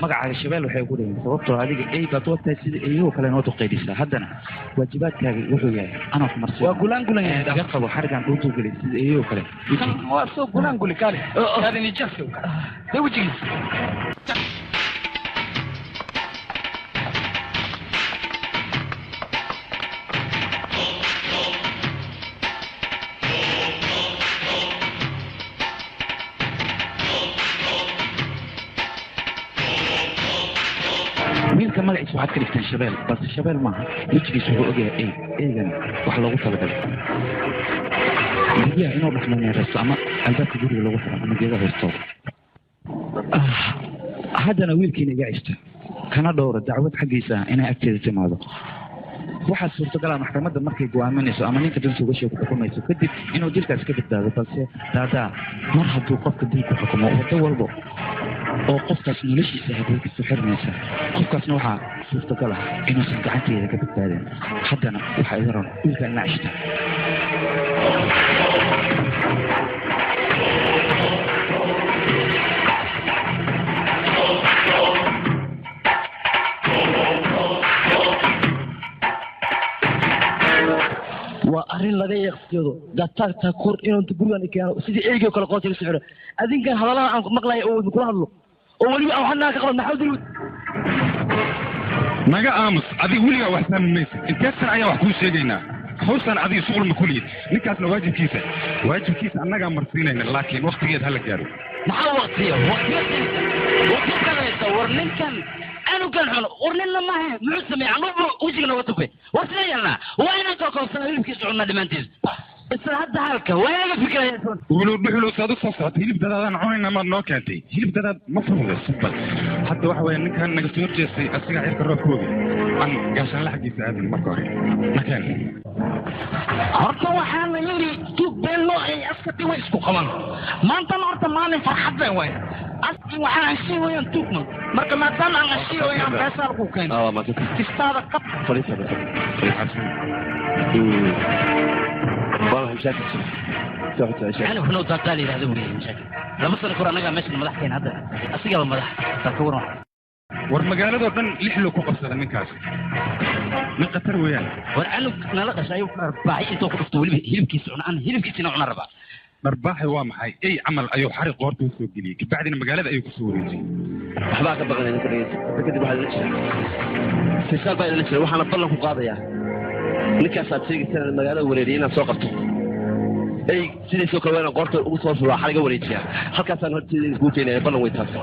magacaaga shabeelle waxay ugu dhigeen sababtoo adiga eygaad watahay sida eyuhu kale noo duqeydhisaa haddana waajibaadkaaga wuxuu yahay anoo kumarsi waa gulaangulay laga qabo xarigan dhuutuu gelay sida eyuhu kale waa soo gulaanguli kaale kaadi nijaasi de wejigiisa wiilka magaciisa waxaad ka dhigteen shabeel balse shabeel maaha wejigiisa wuxuu ogyahay eygan wax loogu talagalay guryaha inuu dhexmaneeraysto ama albaabka guriga lagu xiro ama geedaha hoostooda haddana wiilkiina iga cishta kana dhowra dacwad xaggiisa inay agteeda timaado waxaa suurtagala maxkamadda markay go'aaminayso ama ninka danta uga sheeg xukumayso kadib inuu dilkaas ka badbaado balse daadaa mar hadduu qofka dil ku xukumo waddo walba oo qofkaas noloshiisa haday kasoo xirmaysa qofkaasna waxaa suurtagal ah inuusan gacanteeda ka badbaadin haddana waxaa iga ron wiilka ina cishta waa arrin laga yeeqsiyado dataagta kor inuu gurigan keeno sidii eegay kala qootay socdo adinkan hadalada aan maqlay oo kula hadlo oo waliba aan waxna ka qalad maxaa dilay naga aamus adiga weligaa wax fahmaysid intaasna ayaa wax kuu sheegaynaa hawshan adiga shughul ma kuliyid ninkaasna waajibkiisa annagaa marsiinayna laakiin waqtigeed hala gaaro maxaa waqtiya waqtiga war ninkan أنا كان حلو ورننا ما هي معسم يعني وجهنا وتبي وسيلنا وين توكل سنين كيس عنا دمانتيز بس هذا هالك وين الفكرة يا سون ولو بحلو صادق صفات هي بدأ أنا عوني ما نوكانتي هي بدأ مفروض السبب حتى واحد وين كان نقصور جسي أسيع عير كروكودي أنا عشان لحقي سعد المكاري مكان هرتا وحنا يلي توب بين لو أسكتي ويسكو كمان ما أنت نعرف ما نفرح وين أصلي وحنا نشيء وين توكم مركب ما دام عن الشيء وين بيسار كوكين ما تستاذ قط فريسة والله مشاكل أنا هنا وتالي هذا ولي مشاكل لما صار الكرة نجا ماشي المدح كين هذا أسيق المدح تكورون والمجال هذا كان لحلو كوكس هذا من كاس من قطر وياه وأنا نلاقي شيء رباعي توقف طويل هيلم كيس أنا هيلم كيس نوع رباع مرباحي وامحي اي عمل ايو حرق غورتو سوق ليك بعدين المقالات ايو كسوريجي waxbaa ka baqanay ninka kadib waxaa la jiraa fiisaal baa la jiraa waxaana ballan ku qaadayaa ninkaas aad sheegaysan magaalada wareeriyay inaad soo qabto ay sidiisoo kale weena qoorta ugu soo furaa xaliga wareejiya halkaasaan horteeda ku keenaya ballan way taas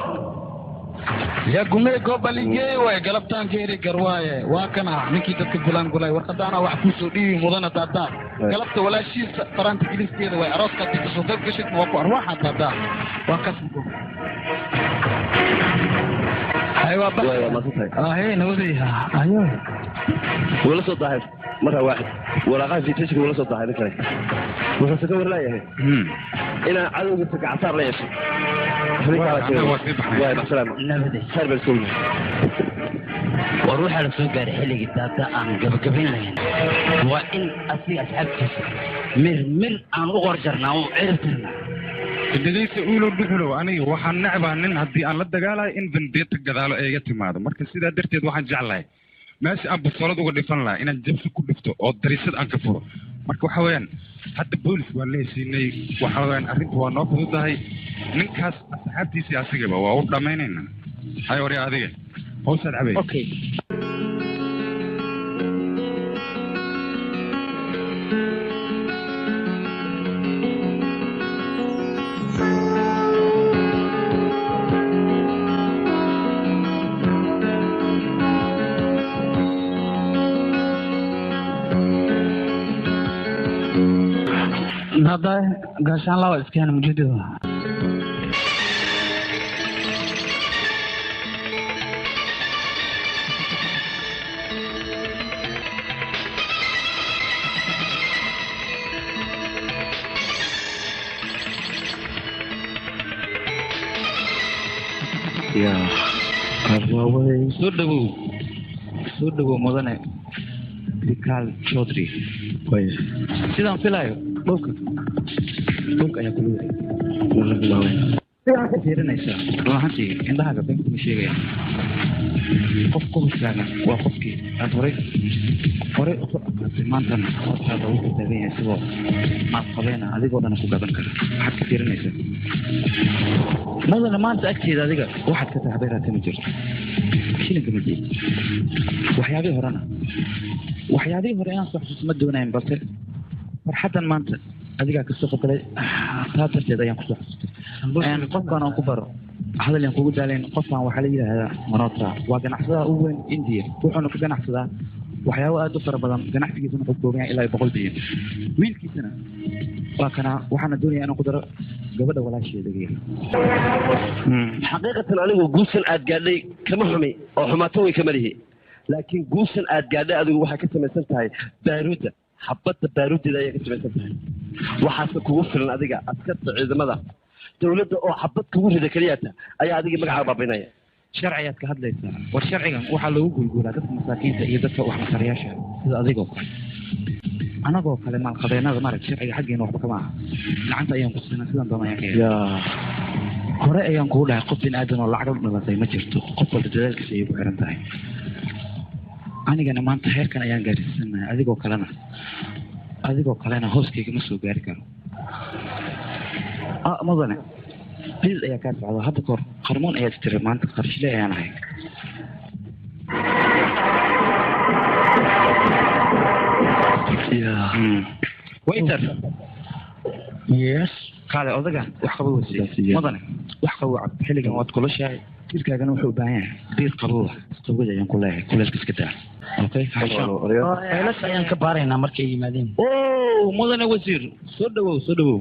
يا قمي قبليجي وقلبتان كيري قرواية واكنا نكي تتقلان قلاي ورقدانا وحكوسو دي مضانا تاتا قلبت ولا شيء فرانت جلس كيدا وعروسك تتصدق قشت موقع أرواحا تاتا واكسمكم أيوة بقى هي نوزيها أيوة ولا صوت ضاحف مرة واحد ولا غاز يتشك ولا صوت ضاحف نكري وحسكور لا يهي إنا عدو قلتك عصار لا يشي خير بالسوق وروح على السوق قال حلق الداتا عن قبل لين وإن أصلي أسحب مر عن أغرجرنا وعرفتنا دقيقة أولو بحلو أنا وحن نعبا نن هدي أن لدقالا إن بنديت قدالو إيجاتي ماذا مركز سيدا درتيد وحن جعلاي ماشي أبو الصلاة وقدفن لا إن الجبس كدفتو أو دريسد أنكفورو marka waxa weeyaan hadda boolis waa leesinay waxa weeyaan arrintu waa noo fududahay ninkaas asxaabtiisa asigaba waa u dhameynayna hay hore adiga hoosaad cabay okay هذا قاشان الله إسكان موجوده يا أرواوي سودو مدنة بكال شودري كويس سيدان فيلايو dhulka ayaa ku leeyahay wala bilaaway sidaa ka fiirinaysa ruuxantii indhahaaga been kuma sheegaya qof qofkaaga waa qofkii aad horay u soo aqaantay maantana hortaada uu taagan yahay sidoo maad qabeena adigoo dhan ku gaban kara waxaad ka fiirinaysaa madana maanta agteeda adiga waxaad ka tahay habeeraata ma jirto shilinka ma jeed waxyaabihii hore inaan soo xusuus ma doonayn balse farxaddan maanta adigaa kasoo qabalay taa darteed ayaan kusoo xusustay qofkaan aan ku baro hadal aan kugu daalayn qofkaan waxaa la yidhaahdaa manotra waa ganacsadaha ugu weyn indiya wuxuuna ka ganacsadaa waxyaabo aad u fara badan ganacsigiisana wuxuu kooban yahay ilaa 100 bilyan wiilkiisana waa kana waxaana doonaya inaan ku daro gabadha walaasheedagii xaqiiqatan anigu guushan aad gaadhay kama xumi oo xumaato way kama lihi laakiin guushan aad gaadhay adigu waxay ka samaysan tahay baaruudda xabadda baaruuddeeda ayay ka samaysan tahay waxaase kugu filan adiga askarta ciidamada dowladda oo xabad kugu rida keliyata ayaa adiga magacaa baabinaya sharciyaad ka hadlaysaa war sharcigan waxaa loogu guulguulaa dadka masaakiinta iyo dadka waxmasarayaasha sida adigoo kale anagoo kale maalqabeennada marag sharciga xaggeena waxba kama aha gacanta ayaan ku siinaa sidaan doona ayaan ka hela hore ayaan kugu dhahay qof bin aadan oo lacag u dhimatay ma jirto qof walba dadaalkiisa ayay ku xiran tahay anigana maanta heerkan ayaan gaarsiisanahay adigoo kalena hooskayga ma soo gaari karo mudane bil ayaa kaa socda hadda kahor qarmoon ayaad tiri maanta qarshile ayaan ahay waiter yes kaale odagan wax qabo wasiya mudane wax qabo cab xilligan waad kulashahay jirkaagana wuxuu u baahan yahay biir qabow qabowda ayaan ku leeyahay kuleelka iska daa okay elas ayaan ka baaraynaa markay yimaadeen mudane wasiir soo dhawow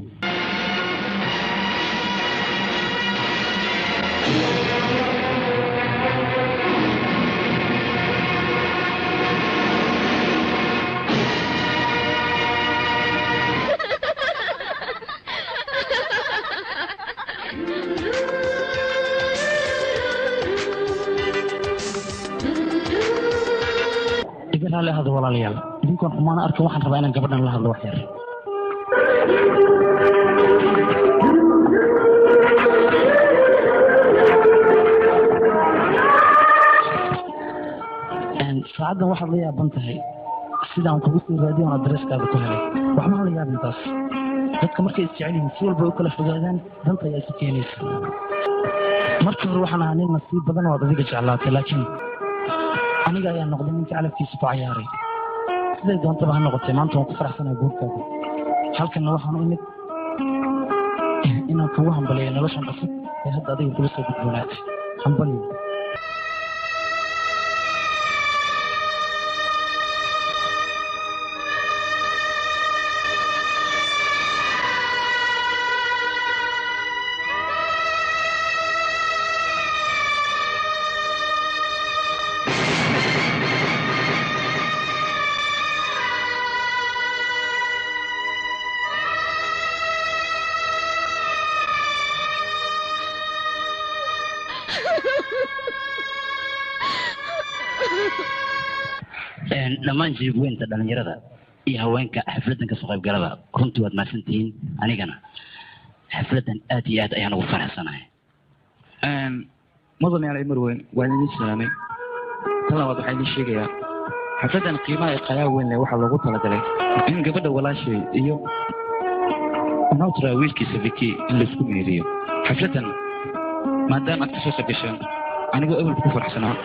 la hadlo walaalayaal idinkoon xumaana arka waxaan rabaa inaan gabadhan la hadlo wax yar saacaddan waxaad la yaaban tahay sidaan kugu soo raadiyo oon adreeskaada ku helay waxmaa la yaabin taas dadka markay isjecel yihiin si walba u kala fogaadaan danta ayaa isu keenaysa markii hore waxaan ahaa nin nasiib badan oo ad adiga jeclaatay laakiin aniga ayaa noqday ninka calafkiisa ku cayaaray siday doontaba ha noqotay maanta waan ku faraxsanaa guurkaada halkanna waxaan u imid inaan kugu hambaliyo noloshan cusub ee hadda adiga kula soo gudboonaatay hambaliyo dhammaan jiibweynta dhalinyarada iyo haweenka xafladan kasoo qaybgalada runtii waad mahadsantihiin anigana xafladan aad iyo aad ayaan ugu faraxsanahay mudane yaal imar weyn waan idin salaamay tan labaad waxaa idin sheegayaa xafladan qiimaha ee qayaa weyn leh waxaa loogu talagalay in gabadha walaashay iyo nautra wiilkiisa viki in laisku meeriyo xafladan maadaama aad kasoo sagasheen anigoo ebalku ku faraxsanaa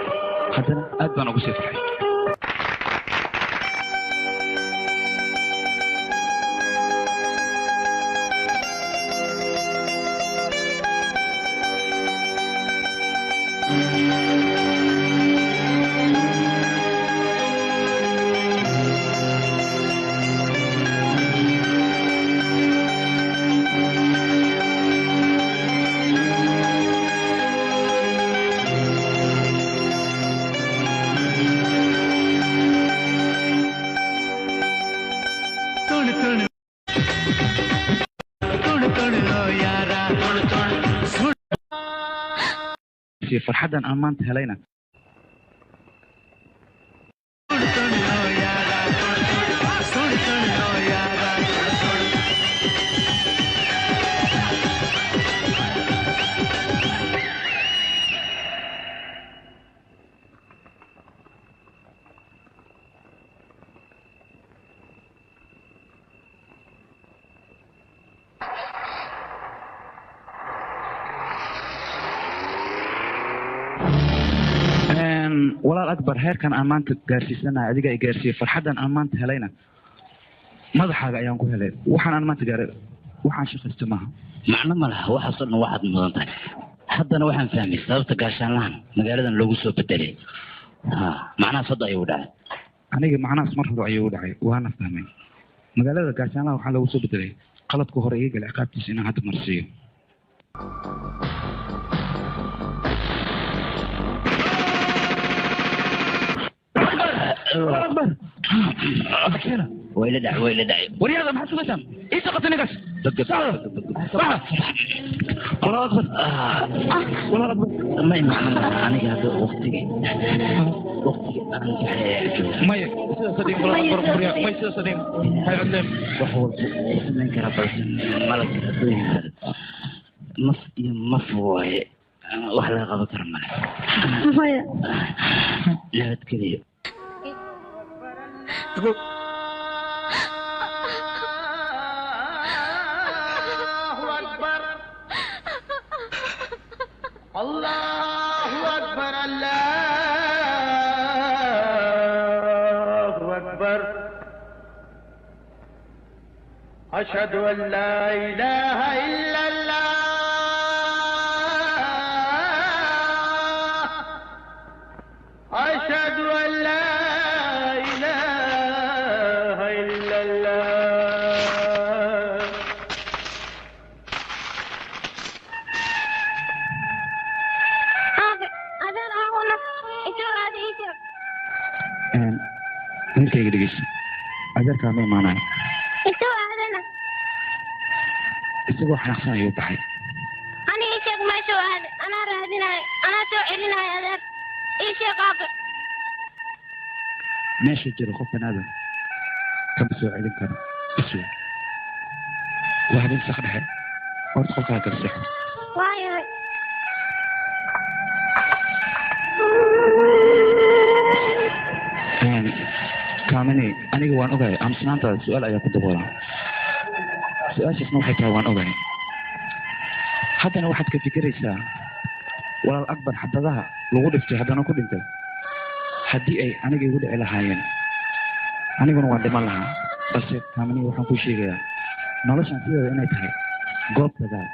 haddana aad baan ugu sii farxay farxadan aan maanta helayna walaal akbar heerkan aan maanta gaarsiisanahay adiga ay gaarsiiyey farxadan aan maanta helayna madaxaaga ayaan ku helay waxaan aan maanta gaaray waxaan shaqaysto maaha macno ma laha waxaasoo dhan waxaad mudan tahay haddana waxaan fahmay sababta gaashaanlahan magaaladan loogu soo bedelay macnahaas hadda ayuu dhacay aniga macnahaas mar hore ayuu dhacay waana fahmay magaalada gaashaanlaha waxaa loogu soo bedelay qaladku hore iga gal ciqaabtiisa inaan hadda marsiiyo ويلا دع ورياضة ما حسوا بسام ايش قصة نقص ولا أكبر ولا أكبر ما يمكن أنا قاعد وقتي أنا ما يصير صديق ولا أكبر ما يصير صديق هاي عندهم وحول من كرابس ملك مفوه وحلا غلط رمله لا تكذب الله أكبر الله أكبر أشهد أن لا إله إلا الله أشهد أن لا إله إلا الله wiilkayga dhegeyso adeerkaa ma imaanayo isagoo xanaaqsan ayuu baxay aniga sheeg meeshuu aaday anaa raadinayo anaa soo celinayo adeer ii sheeg aabe meeshuu jiro qof banaadan kama soo celin karo iswe waa habeen sak dhexe horta qolkaa garseexo waayahay kaamini aniga waan ogahay aamusnaantaada su-aal ayaa ku daboolaa su-aashaasna waxay tahay waan ogahay haddana waxaad ka fikiraysaa walaal akbar xabadaha lagu dhiftay haddana ku dhintay haddii ay aniga igu dhici lahaayeen aniguna waan dhiman lahaa balse kaamini waxaan kuu sheegayaa noloshan sideeda inay tahay goob dagaal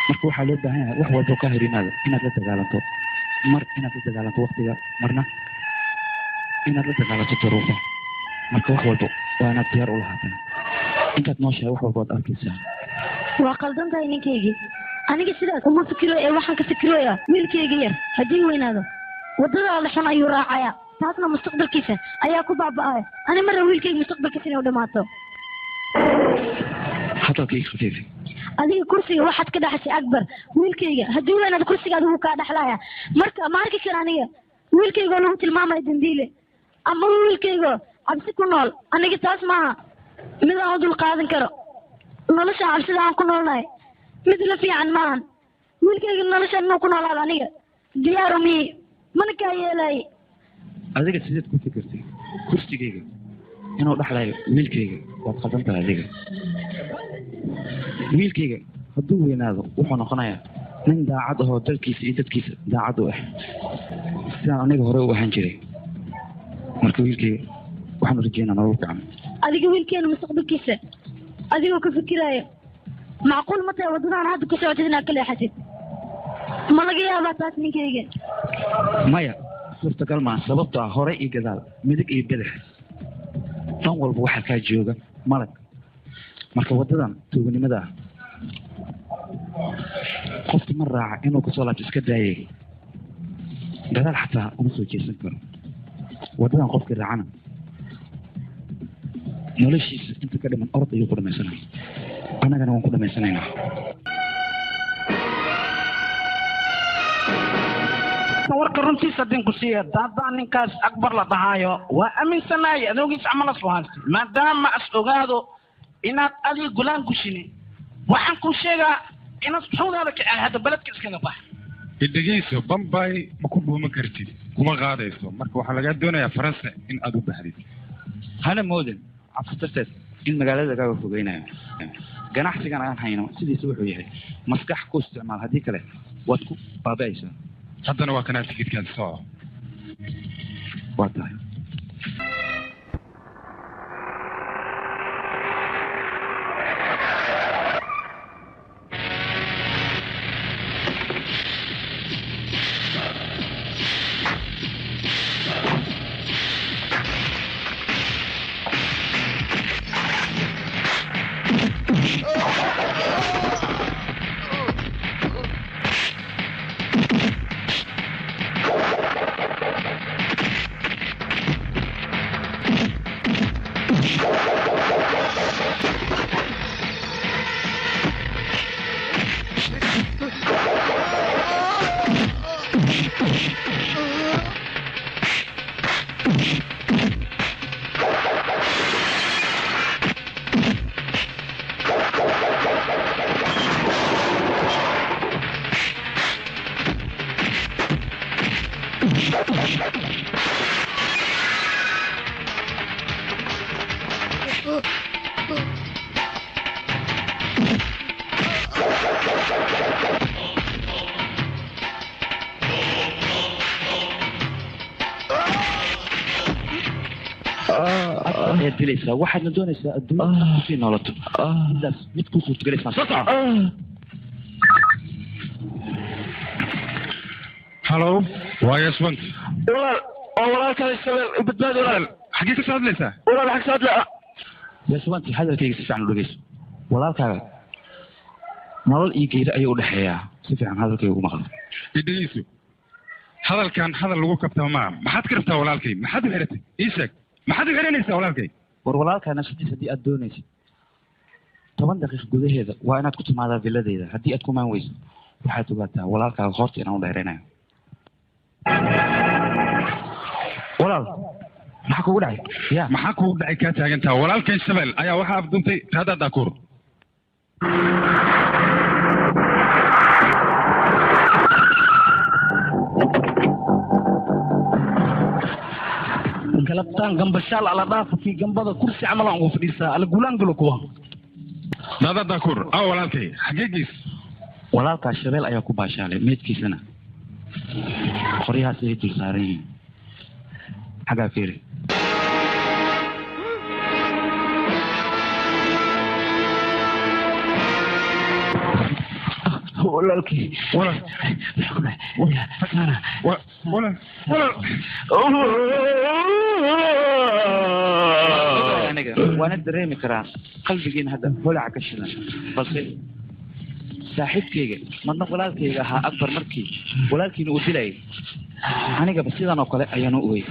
marka waxaa loo baahan yahay wax walbo ka hor yimaada inaad la dagaalanto mar inaad la dagaalanto waktiga marna inaad la dagaalanto duruufa marka wax walbo waa inaad diyaar u lahaataa intaad nooshahay wax walbo ad arkaysaa waa qaldan tahay ninkaygii aniga sidaas uma fikiro ee waxaan ka fikiroyaa wiilkayga yar haddii weynaado waddadaada xun ayuu raacayaa taasna mustaqbalkiisa ayaa ku baaba'aya ani marra wiilkayga mustaqbalkiisa inuu dhamaato hadalkayga khafiifi adiga kursiga waxaad ka dhaxashay akbar wiilkayga haddii weynaado kursiga adigu kaa dhexlaya marka ma arki kara aniga wiilkaygoo lagu tilmaamayo dambiile ama wiilkaygo cabsi ku nool aniga taas maaha mid aan u dul qaadan karo nolosha cabsida aan ku noolnahay mid la fiican maahan wiilkayga nolosha inuu ku noolaado aniga diyaaru miyi mana kaa yeelaaye adiga sideed ku fikirtay kursigayga inuu dhexlayo wiilkayga waad qaldan tahay adiga wiilkayga hadduu weynaado wuxuu noqonayaa nin daacad ahoo dalkiisa iyo dadkiisa daacad u ah sidaan aniga hore u ahaan jiray marka wiilkayga waxaan rajeynaa nolol fiican adiga wiilkeena mustaqbalkiisa adigoo ka fikiraayo macquul ma tahay waddadaan hadda ku socotid inaad ka leexatid ma laga yaabaa taas ninkayga maya suurtagal maa sababto ah hore iyo gadaal midig iyo badax dhan walba waxaa kaa jooga malag marka waddadan tuuganimada ah qofki ma raaca inuu kasoo laabto iska daayay gadaal xataa uma soo jeesan karo waddadan qofkii raacana noloshiisa inta ka dhiman orod ayuu ku dhamaysanaya annagana waan ku dhamaysanaynaa warka runtiisa hadin ku siiya daadaan ninkaas akbar la dhahaayo waa aaminsanaaya adoogiis camalas wahaasta maadaama as ogaado inaad adiga gulaan gushini waxaan kuu sheegaa inaad xawdaada ka hadda beledka iskaga bax dhegeyso bambay ma ku dhuuma kartid kuma qaadayso marka waxaa lagaa doonayaa faransa in aad u baxdid hana moodan cabsi darteed in magaalada lagaaga fogeynayo ganacsigan aan hayno sidiisa wuxuu yahay maskax ku isticmaal haddii kale waad ku baaba'aysaa haddana waa kanaa tikidkaada soco waa tahay ayaad gelaysaa waxaadna doonaysaa adduunya kusii noolato midaas mid kuu suurtagelaysaa soo soco halo waa yasbant walaal oo walaalkay shabeel badbaadi walaal xagee ka soo hadlaysaa walaal xag soo hadlaa yasbanti hadalkayga si fiican u dhegeyso walaalkaaga nolol iyo geeri ayuu u dhexeeyaa si fiican hadalkayga ugu maqla idhegeyso hadalkan hadal lagu kabtama maa maxaad ka rabtaa walaalkay maxaad u xiratay ii sheeg maxaad u xiranaysaa walaalkay war walaalkaa nafsadiis haddii aad doonaysid 10 daqiiq gudaheeda waa inaad ku timaadaa villadeyda haddii aad ku maan weyso waxaad ogaataa walaalkaaga horta inaan u dheeraynayo walaal maxaa kugu dhacay ya maxaa kugu dhacay kaa taagantaa walaalkan shabeel ayaa waxaa abduntay raada dakuur galabtaan gambashaal ala dhaafa fi gambada kursi camal aan ugu fadhiisaa ala guulaan galo kuwa raada dakuur aw walaalkay xageegiis walaalkaa shabeel ayaa ku baashaalay meydkiisana qoryahaas ay dul saaran yihiin xaggaa fiiri walaalkii aniga waana dareemi karaa qalbigiina hadda holaca ka shidan balse saaxiibkayga marna walaalkayga ahaa akbar markii walaalkiina uu dilayay anigaba sidan oo kale ayaanu ogey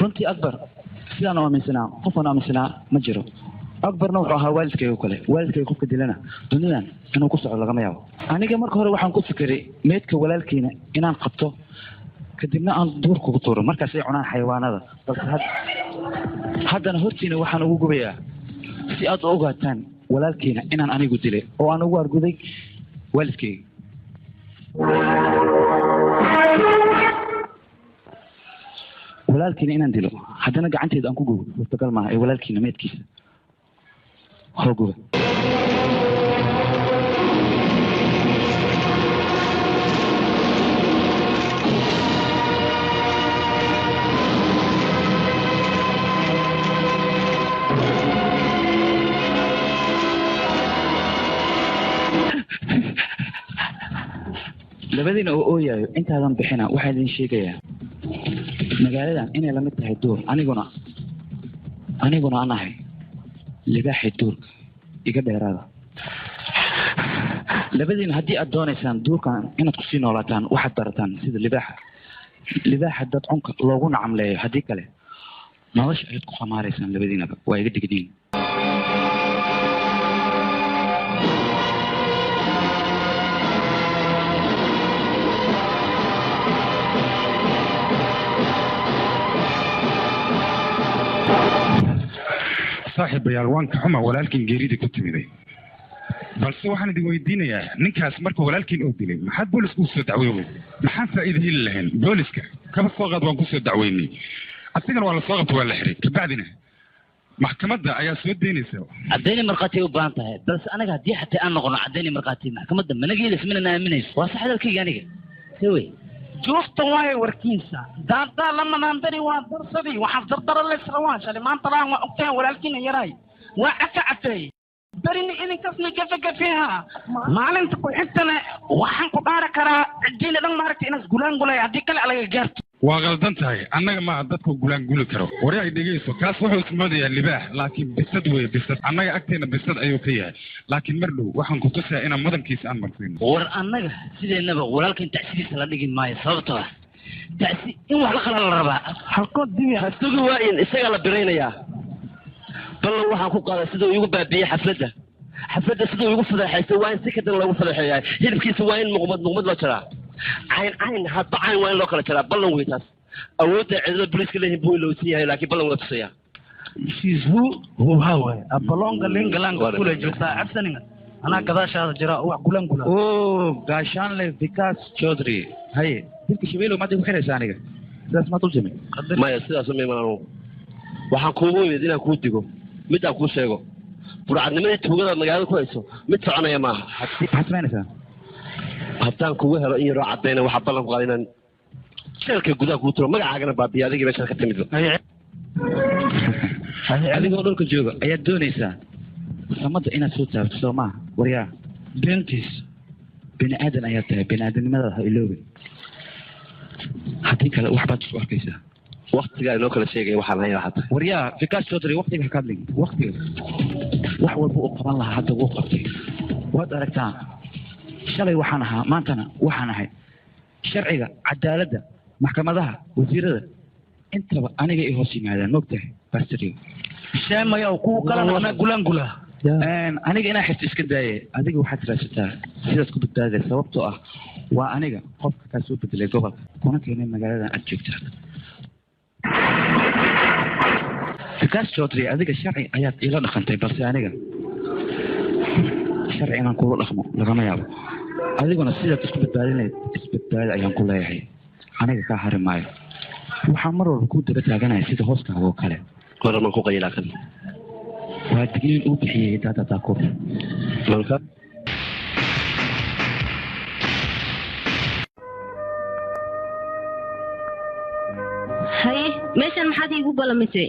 runtii akbar sidaan aaminsanaa qofaan aaminsanaa ma jiro akbarna wuxuu ahaa waalidkayga kale waalidkayga qofka dilana dunidan inuu ku socdo lagama yaabo aniga marka hore waxaan ku fikiray meydka walaalkiina inaan qabto kadibna aan duurka ku tuuro markaas ay cunaan xayawaanada balse haddana hortiina waxaan ugu gubayaa si aad u ogaataan walaalkiina inaan anigu dilay oo aan ugu arguday waalidkayga walaalkiina inaan dilo haddana gacanteeda aan ku gubo suurtagal maaha ee walaalkiina meydkiisa hoo guba labadiina oo ooyaayo intaadan bixina waxaa idin sheegayaa magaaladan inay lamid tahay duur aniguna aan ahay libaaxii duurka iga dheeraada labadiina haddii aad doonaysaan duurkan inaad kusii noolaataan waxaad barataan sida libaaxa dad cunka loogu nacamleeyo haddii kale nolosha ayaad ku khamaaraysaan labadiinaba waa iga digniin saaxiibayaal waan ka xuma walaalkiin geeridii ku timiday balse waxaan idin weydiinayaa ninkaas marka walaalkiin oo dilay maxaad booliska usoo dacweynay maxaan faa'iido heli lahayn booliska kaba soo qaad waan kusoo dacweynay asigana waa la soo qabta waa la xiray kabacdina maxkamadda ayaa soo deynaysa cadayni markhaati u baahan tahay balse anaga haddii xataa aan noqono cadayni markhaati maxkamadda manageelis minana aaminayso waa sax hadalkayga aniga sawey juufta waaye warkiisa daadaa lamanandani waa darsadii waxaan dardara lesrawaa shalay maanta laan waa ogtahay walaalkiina yaraay waa caka cateey barini idinkasna gafagafiha maalinta ku xigtana waxaan ku dhaari karaa cidiina dhan maaragta inaas gulaangulay haddii kale alaga gaarto waa qaldan tahay annaga maa dadku gulaanguli karo wari ay dhegeyso kaas wuxuu ismoodayaa libaax laakiin bisad weeye bisad annaga agteena bisad ayuu ka yahay laakiin mar dhow waxaan ku tusayaa inaan mudankiisa aan marsiino war annaga sideennaba walaalkan tacsidiisa la dhigi maayo sababtoo ah tacsi in wax la qala la rabaa halkood dibi hasugi waa in isagaa la biraynayaa ballan waxaan ku qaaday siduu igu baabiyey xafladda siduu igu fadeexaystay waa in si kadan loogu fadeexeeyaa hilibkiisa waa in muqmad loo jaraa cayn hadba cayn waa in loo kala jaraa ballan wey taas awoodda ciidamada booliiska leeyihin buu ilowsan yahay laakiin ballan waa tusayaa hawa abalonga lingalanga kula joogtaa cabsaninga anaa gadaashaada jira wax gulangula gaashaanle vikas chaudhry haye dilka shabeelow maad igu xiraysa aniga sidaas maad u samay maya sidaas uma imaano waxaan kuugu imid inaan kuu digo mid aan kuu sheego burcadnimadii tuugada magaalada ku hayso mid soconaya maaha maxaad samaynaysaa haddaan kugu helo in yaroo caddayna waxaa ballan ku qaada inaan jeelka gudaha kuu turo magacaagana baabiya adigii meeshaan ka timid adigoo dhulka jooga ayaad doonaysaa samada inaad soo taabto soo maaha waryaa beentiis bini aadan ayaad tahay bini aadamnimadaada ha iloobin haddii kale waxbaad isku arkaysaa waktigaa inoo kala sheegaya waxaan hayn waxaa tahay waryaa fikaas choudhury waktiga ha ka hadlin waktiga wax walba u qaban lahaa hadda wuu qabtay waad aragtaa shalay waxaan ahaa maantana waxaan ahay sharciga cadaaladda maxkamadaha wasiirada intaba aniga ay hoos yimaadaan mogtahay basterio sheemaya kuwa kalena gulaangula aniga inaa xirta iska daaye adiga waxaad raadsataa sidaad ku badbaadaya sababtoo ah waa aniga qofka kaa soo bedelay gobolka kuna keenay magaaladan aad joogtaa fikaas choudhury adiga sharci ayaad ila dhaqantay balse aniga sharci inaan kula dhaqmo lagama yaabo adiguna sidaad isku badbaadinayd isbadbaada ayaan ku leeyahay aniga kaa hari maayo waxaan mar walba ku daba taaganaya sida hooskaaga oo kale goraman ku qayilaa kan waa digniin uu bixiyey daada daakuur malka haye meeshan maxaad iigu ballamisay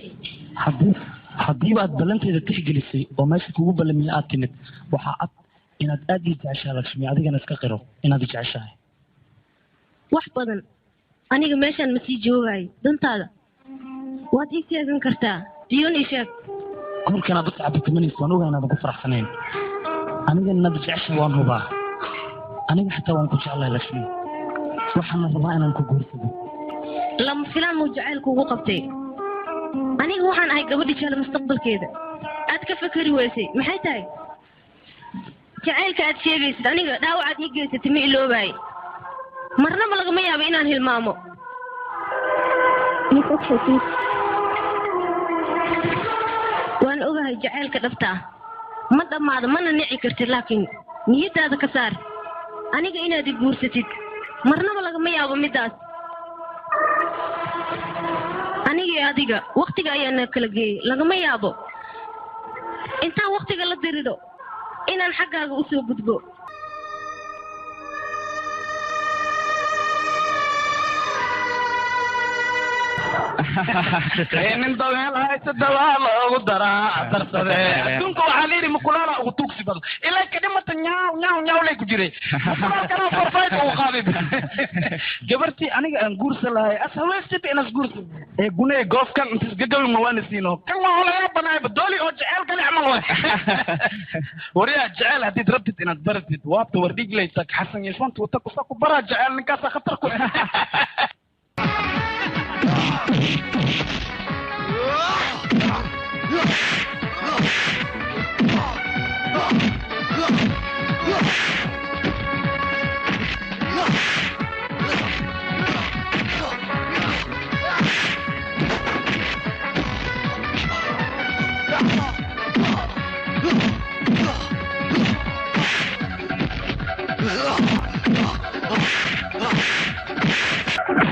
haddiiba aad ballanteeda tixgelisay oo meesha kugu ballamiya aad timid waxaa cad inaad aad ii jeceshahay lakshmi adigana iska qiro inaad i jeceshahay wax badan aniga meeshaan ma sii joogaayo dantaada waad ii sheegan kartaa diyoon ii sheeg korkan aad u tacabitamanaysa waan ogaa inaadan ku faraxsanayn aniga inaad jeceshahay waan hubaa aniga xitaa waan ku jeclahay lakshmi waxaana rabaa inaan ku guursado lama filaan muu jacaylku ugu qabtay aniga waxaan ahay gabadhi jecel mustaqbalkeeda aad ka fakari weysay maxay tahay jacaylka aad sheegaysid aniga dhaawacaad ii geysatay ma iloobaay marnaba lagama yaabo inaan hilmaamo waan ogahay jacaylka dhabta ah ma dhammaado mana nici kartid laakiin niyadaada ka saar aniga inaad i guursatid marnaba lagama yaabo middaas anigii adiga waktiga ayaana kala geeyey lagama yaabo intaan waktiga la diridho inaan xaggaaga u soo gudbo nin dabeel haysta dabaa loogu daraa darsade adduunka waxaa la yidhi mukulaala ugu tuugsi badan ilaa kadhimata nyaaw nyaaw nyaaw lay ku jiray mukulaalkana forfayt ugu qaadid gabartii aniga aan guursan lahay as haweysata inas guursan ee guney goofkan intas gagawi mawaana siino kan waa holaga banaayba dooli oo jeceel kale camal way waryaa jeceel haddiid rabtid inaad baratid waabta wardhiglaysa xasan yeeswanta wata kusa ku baraa jeceel ninkaasa khatar ku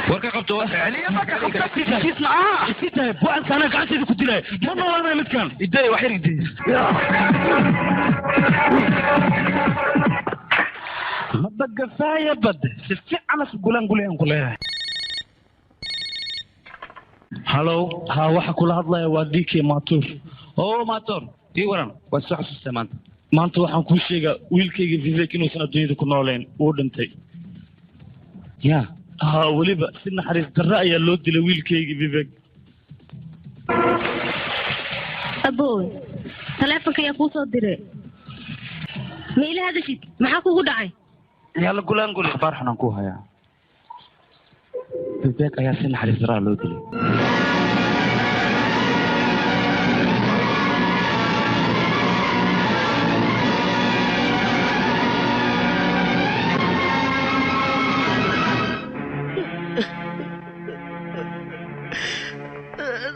warka qabto عليا ما كان كيسنا كيسنا بوعد كان قاعد يدك دلاي ما والله ما كان يدي وحير يدي ما بقى فايا بد سفي على قولان قولها هلو ها waxa kula hadlaya waa diikay maatuur oo maatuur ii waran waa soo xasuustay maanta waxaan ku sheegaa wiilkayga Vivek inuusan adduunyada ku nooleen uu dhintay yaa weliba si naxariis darro ayaa loo dilay wiilkayga Vivek abow taleefanka ayaa kuu soo diray ma ila hadashid maxaa kugu dhacay yalla gulaan gul ikhbaar xunaan ku hayaa Vivek ayaa si naxariis darro loo dilay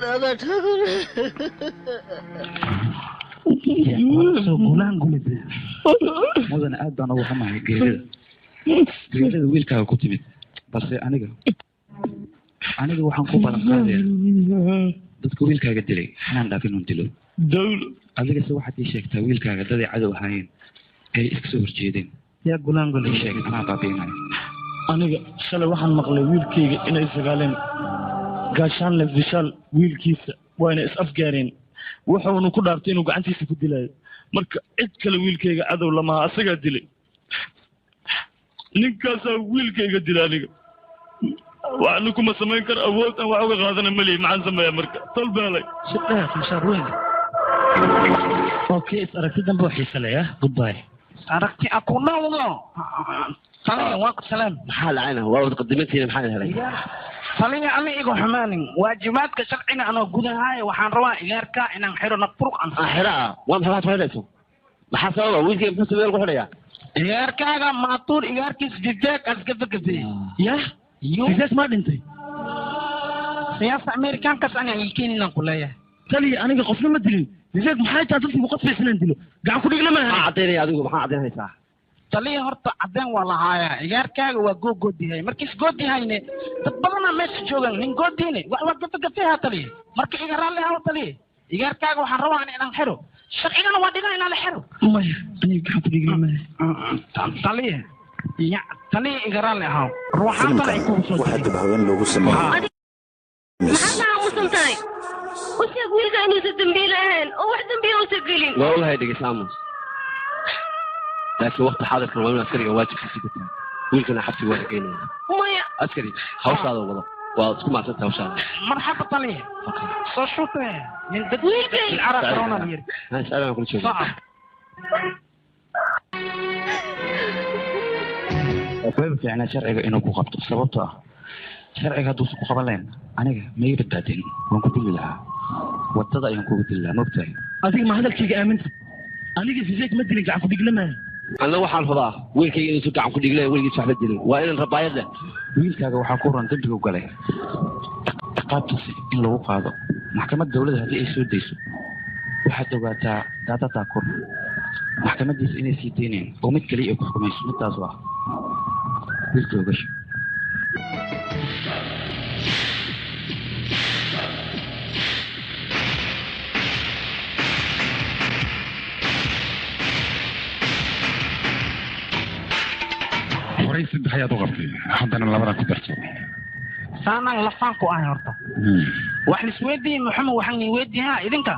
দাদা ঠাকুর gulaan gulide mudan aad baan ugu xumahay geerida wiilkaaga ku timid balse aniga waxaan ku balan qaadaya dadka wiilkaaga dilay inaan dhaafin un dilo dawlo adiga se waxaad ii sheegtaa wiilkaaga daday cadow ahaayeen ay iska soo horjeedeen yaa gulaangol ii sheeg anaa baabiinayo aniga shalay waxaan maqlay wiilkayga inay sagaaleen gaashaanle vishaal wiilkiisa waana is afgaareen wuxuuna ku dhaartay inuu gacantiisa ku dilaayo marka cid kale wiilkayga cadow lamaha asagaa dilay ninkaasaa wiilkayga dila aniga waxna kuma samayn karo awoodaan wax uga qaadana malihi maxaan sameeyaa marka tolbeelay shaqahaas mashaar weyn okay is aragti dambe oo xiisa leh goodbye aragti aku nawdo taliya waa ku salaam maxaa lacayna waa wad qadimantiina maxaa helay taliya ani igu xumaanin waajibaadka sharciga anoo gudahaaya waxaan rabaa igaarka inaan xiro nafturuq aan xira waa maxaa xirayso maxaa sababa wiilkii muxuu meel ku xidhaya igaarkaaga maatuur igaarkiis jijeek aska fakatay ya jijeek ma dhintay siyaasa amerikaankaas ani ay keeninaan ku leeyahay taliya aniga qofna ma dilin jijeek maxay tahay dadkii muqadfaysan inaan dilo gacan ku dhigna ma maxaa cadeynaya adigu maxaa cadeynaysaa taliya horta cadeen waa lahaayaa igaarkaaga waa goodiyahay markiis goodiyahayne dad badanaa meesha joogan nin goodiine wax waa gafagafaha taliya marka iga raalli aho taliya igaarkaaga waxaan rabaa inaan xiro sharcigana waa dhigan inaan la xiro maya aniga gacan ku dhigna ma taliya taliya iga raalli aho ruuxaantana ay kugu soo waxaa dib haween loogu sameeyey maxaad aamusan tahay u sheeg wiilka inuusan dambiil ahayn oo wax dambiil uusan gelin waa ogahay dhegeysaamos laakiin waqti xaadirkan waa in askariga waajibkiisa gutaa wiilkana xabsi waa geynaya maya askari hawshaada wado waa isku macsanta hawshaada marxaba taliya soo shutee min dad wiilkay arab corona yiri aan kula joogo way fiicnaa sharciga inuu ku qabto sababtoo ah sharciga hadduusan ku qaban lahayn aniga may badbaadin waan ku dili lahaa wadada ayaan kugu dili lahaa mogtahay adiga ma hadalkayga aaminta aniga fiseek ma dilin gacan ku dhigla maayo أنا waxaan rabaa wiilkayga inuu si gacan ku dhiglay weligiis waxba dilin waa inaan rabaayad leh wiilkaaga waxaa ku ran dambiga u galay ciqaabtiisa in lagu qaado maxkamadda dawladda haddii ay soo dayso waxaad ogaataa daadadaa kor maxkamaddiisa inay sii dayneen oo mid kaliya ay ku xukumayso midtaas waa wiilka ogasha horay saddex ayaad u qabtay haddana labada ku darto saanaan lafaan ku ahay horta wax lisweydiin maxamed waxaan weydiiyaa idinka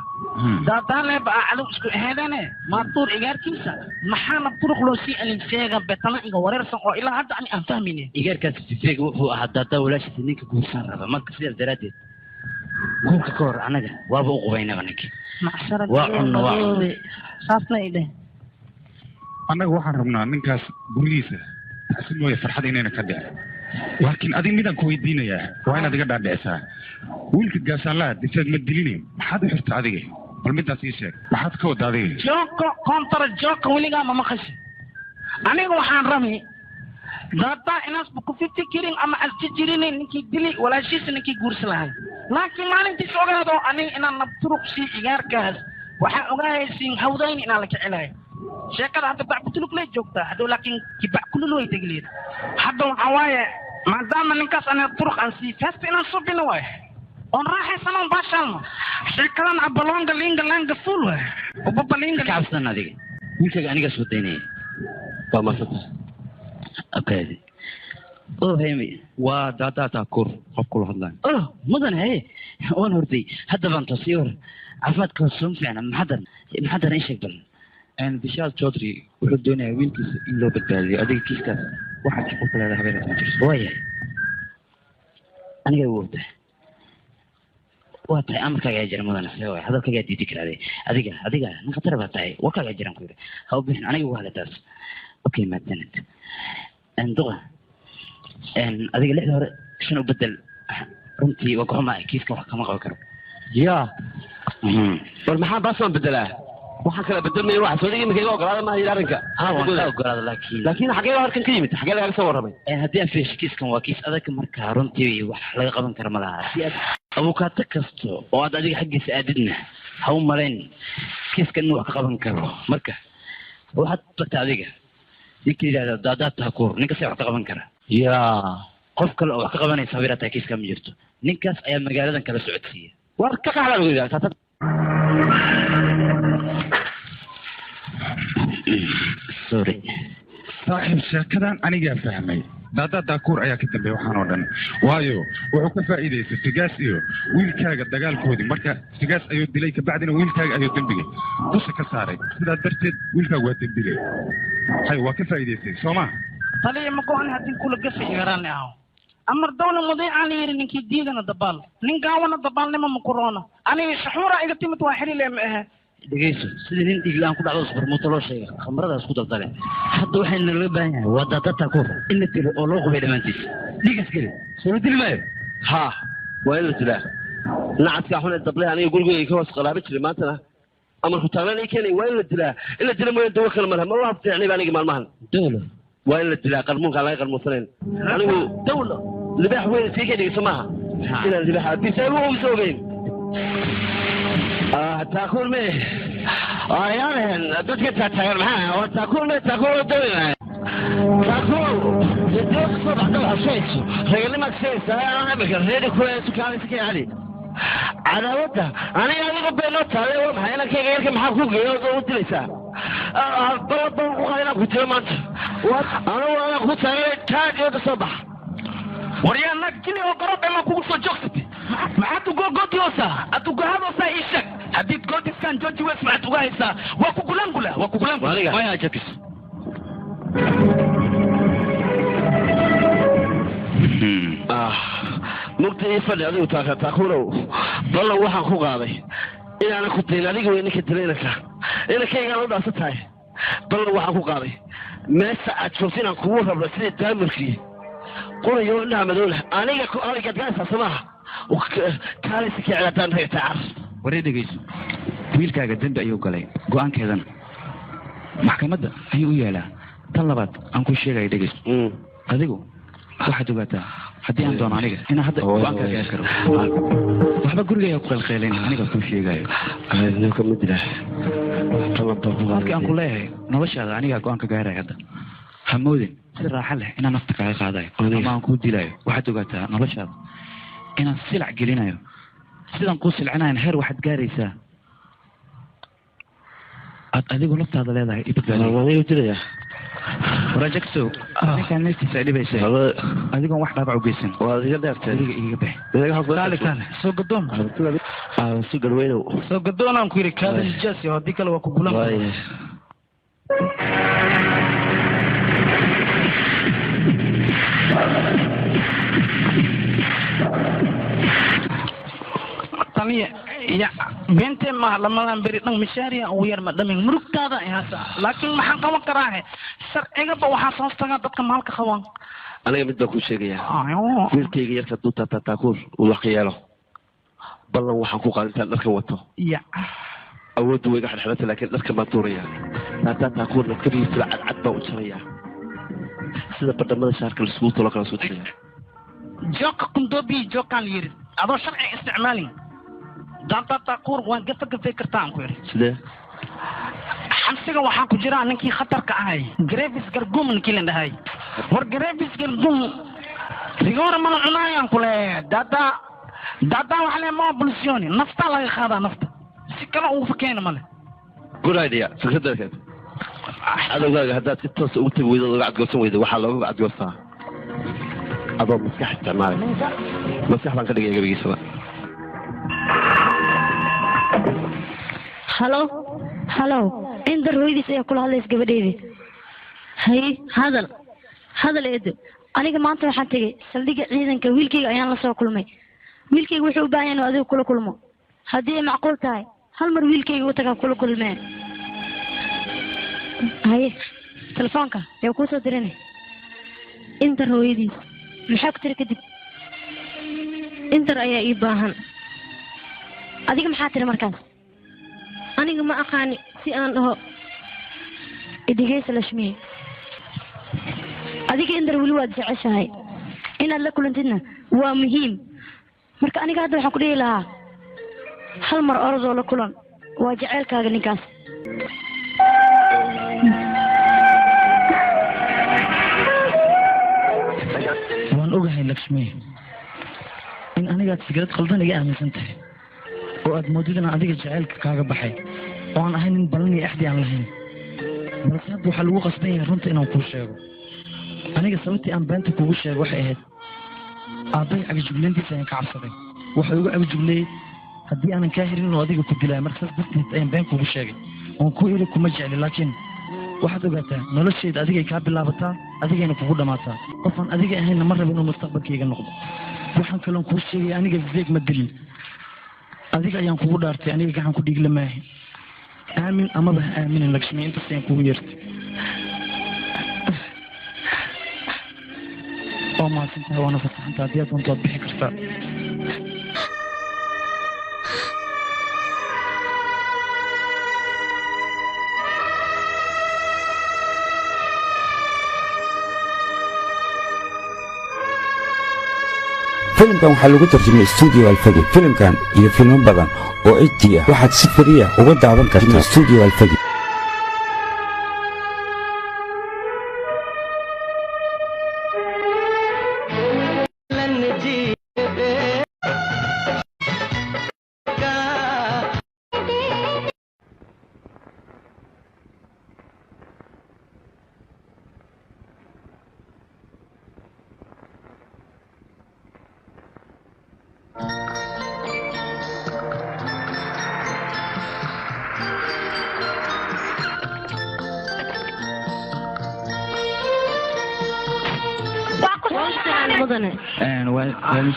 daadaale baa cadow isku aheedane maatuur igaarkiisa maxaana turuq loo sii alin sheega betana iga wareersan oo ilaa hadda aan fahmayne igaarkaas sifeega wuxuu ahaa daadaa walaashiisa ninka guursan raba marka sidaas daraaddeed guurka ka hor anaga waaba u qubaynaba ninki waa cunno waa saasna idhe annaga waxaan rabnaa ninkaas gurigiisa taasi mooye farxad inayna ka dhicin laakiin adiga midaan ku weydiinayaa waa inaad iga dhaadhicisaa wiilka gaashaanlaha diseed ma dilinayn maxaad u xirta adiga bal midaas ii sheeg maxaad ka wada adiga jooko kontra jooko weligaa ma maqashi aniga waxaan rabi daadaa inaasba ku fikirin ama aljijirinin ninkii dili walaashiisa ninkii guursi lahay laakiin maalintiis ogaado aniga inaan nabturuq sii igaarkaas waxaa ogaahaysiin hawdayn inaan la kicilayo sheekada hadda bacbutulug lay joogtaa hadhow laakiin kibac kulul way tegleed hadda waxaa waaye maadaama ninkaas ana turuq aan sii faasta inaan subino waaye oon raaxaysanon baashaalno sheekadan abalonga linga langa fuul waaye ubabalinga kacabsan adiga wiilkaaga aniga soo daynaya waa masata okay oo heymi waa daadaadaa kor qof kula hadlayo oh mudan haye waan hortay hadda baan toosii hor caafimaadka soo fiicna maxadan ii sheeg bal bishaal Chaudhry wuxuu doonayaa wiilkiisa in loo badbaadiyo adiga kiiskaas waxaad shaqo ku leedahay habeenaad ma jirto waayahay aniga wooda waa tahay amarkaaga ayaa jira mudana see waay hadalkaagaa diidi karaade adiga nin khatar baa tahay warkaagaa jiraan ku yidhi ha u bixin aniga ugu hadla taas okay mahadsanid duqa adiga lixda hore shan u bedel runtii waa goxuma kiiska wax kama qaban karo yaa bal maxaa baasaan bedelaa waxaan kala bedelmaya waxa soo dhigi iminka iga ogolaada maaha yidhi arrinka waan ka ogolaada laakiin xagee baa halkan ka yimid xagee lagaga soo warramay haddii aan fiirsho kiiskan waa kiis adag markaa runtii wax laga qaban kara ma laha si aad abukaato kasta oo aad adiga xaggiisa aadidna ha u malayn kiiskan inuu wax ka qaban karo marka waxaad tagta adiga ninka yidhahda daadaad tahakuur ninkas wax ka qaban kara yaa qof kale oo wax ka qabanaysa habeeraa tahay kiiska ma jirto ninkaas ayaa magaaladan kala socodsiiya war ka qaxdaa lagu yidhahda sorry saaxiib sheekadan anigaa fahmay daadaa daakuur ayaa ka dambeeya waxaan oo dhan waayo wuxuu ka faa'iidaystay sigaas iyo wiilkaaga dagaalkoodii marka sigaas ayuu dilay kabacdina wiilkaaga ayuu dembiga dusha ka saaray sidaa darteed wiilkaaga waa dembile hay waa ka faa'iidaystay soo ma taliya ma go-an haddii kula gafi igaraani aho amar dawla mudiicaan la yidhi ninkii diidana dabaal nin gaawana dabaalnimo ma kuroona aniga shaxuura iga timid waa xidhile ma ahe dhegeyso sidii nin dhiiglaan ku dhacdo subarmuuto loo sheegay khamradaas ku daldale hadda waxayna laga baahan yahay waa daadata kor in la dilo oo loo qubay dhammaantiis dhiigas geli soo la dili maayo ها وين السلاح نعت كحون الدبلة أنا يقول لي كوس قلابة اللي ما تنا أمر كتابين يكني وين السلاح إلا السلاح ما يدور كلام لها ما الله بتعني باني جمال مهن دولة وين السلاح قرمون على غير المصرين أنا هو دولة اللي بيح وين في كذي يسمعها إلى اللي بيح بيسووا ويسوين تأكل مي يعني دوتك تتغير معها وتأكل مي تأكل دولة تأكل يدوك الصبح دوها شيء غير ما تسيس أنا بكر هيدي كويس وكان سكين علي على وده أنا يعني ربي نوتها اليوم أنا كي غيرك محاكوك يوضو ليسا بلد وغيرنا كنت يوم أنت أنا كنت تاج يوضو الصبح وريانا كني وقرب ما كوكو جوكستي ما أتوقع قد يوسا أتوقع هذا سايشك حديث قد كان جوجي واسمع أتوقع يسا وكوكولانقولا ما يا جاكس مقتني فلي أديو تاكورو والله وحن خوغ هذا إلا أنا كنت هنا أديو إنك تلينك إلا كي قالوا دا ستاي والله وحن خوغ هذا ما ساعد شوفين عن قوة برسلي الدامر فيه قول يقول لها مدولة أنا قد قاسة سماها وكالي سكي على دان هي تعرف وريد جيسو wiilkaaga dambi ayuu galay go'aankeedana maxkamadda ayuu u yaalaa tan labaad aan ku sheegay dhegeyso adigu waxaad ogaataa haddii aan doono aniga inaan hadda go'aankaa gaari karo waxba gurigaya ku qalqeelayn aniga kuu sheegayo markii aan ku leeyahay noloshaada anigaa go'aanka gaaraya hadda ha moodin si raaxa leh inaan nafta kaaga qaadayo ama aan kuu dilayo waxaad ogaataa noloshaada inaan silac gelinayo sidaan kuu silcinayan heer waxaad gaaraysaa adigu naftaada leedahay ibadbaadiya waraajagsow ninkaan neeftiisa ay dhibaysay adigoon wax dhaabac u geysan adiga iiga bax soo gadoon soo gadoonaan ku yidhi kaada nijaasi oo haddii kale waa ku gulan taliya ya bente ma lamadan beri dhan mishaariya ugu yar ma dhamin murugtaada haysa laakiin maxaan qaban karaa sharciga ba waxaa soo tagaa dadka maalka qaban aniga mid baan ku sheegayaa wiilkayga yarka duu taataakuur uu wax yeelo ballan waxaan ku qaadintaa dharkan wato ya awooddu way iga xadxadata laakiin dharkan baan tuurayaa taataakuurna kabihiisila cadcad baan u jarayaa sida badhamada shaarka laisugu tolo kala soo tagayaa jooka kundoobi jookaan yiri adoo sharci isticmaalin taataakuur waan gafagafay kartaan ku yidhi sidee xabsiga waxaa ku jira ninkii khatarka ahay grevis gargum ninkii la dhahay war grevis gargum rigoora mana cunaayaan ku leeyahay daadaa waxa le ma bulsiyooni naftaa laga qaadaa nafta si kale ugu fakeena male good idea fikradalkeed adowgaaga haddaad si toosa ugu tagi weydo oga cadgoosan weydo waxaa looga cadgoostaa adoo maskax isticmaalay maskax baan ka dhigaya gabigiisaba halo indar hooyadiis ayaa kula hadlays gabadheedii haye hadal eedo aniga maanta waxaan tegey saldhigga ciidanka wiilkayga ayaan la soo kulmay wiilkayga wuxuu u baahan yahay inuu adigu kula kulmo haddii ay macquul tahay hal mar wiilkayga u tagaa kula kulmee haye telefoonka yaa kuu soo dirin indar hooyadiis maxaa ku tiri kadib indar ayaa ii baahan adiga maxaa tiri markaas aniga ma aqaani si aan dhaho idhigeysa lashmiye adiga indar weli waad jeceshahay inaad la kulantidna waa muhiim marka aniga hadda waxaan ku dhihi lahaa hal mar orodoo la kulan waa jeceylkaaga ninkaas waan ogahay lashmiye in anigaad fikrad qaldan iga aaminsan tahay oo aad moodid inaan adiga jaceylka kaaga baxay oo aan ahay nin balan iyo axdi aan lahayn balse hadda waxaa lagu qasban yahay runta inaan kuu sheego aniga sababtii aan beenta kugu sheego waxay ahayd aabbay cagajugleyntiisa ayaan ka cabsaday waxay uga cagajugleeyey haddii aanan kaa helin inuu adiga ku dilaayo marka saas darteed ayaan been kugu sheegay oon ku iri kuma jecli laakiin waxaad ogaataa noloshayda adigay kaa bilaabataa adigayna kugu dhammaataa qofaan adiga ahayna ma raba inuu mustaqbalkayga noqdo waxaan kaloon kuu sheegay aniga zeeg ma dilin adiga ayaan kugu dhaartay aniga gacan ku dhiigla maahay aamin amaba ha aaminin lakshmi intaas ayaan kugu yeertay oo mahadsantahay waana fasaxanta haddii aad doonto waad bixi kartaa filimkan waxaa lagu tarjumay stuudio alfagi filimkan iyo filmo badan oo HD ah waxaad si fariya uga daawan kartaa stuudio alfagi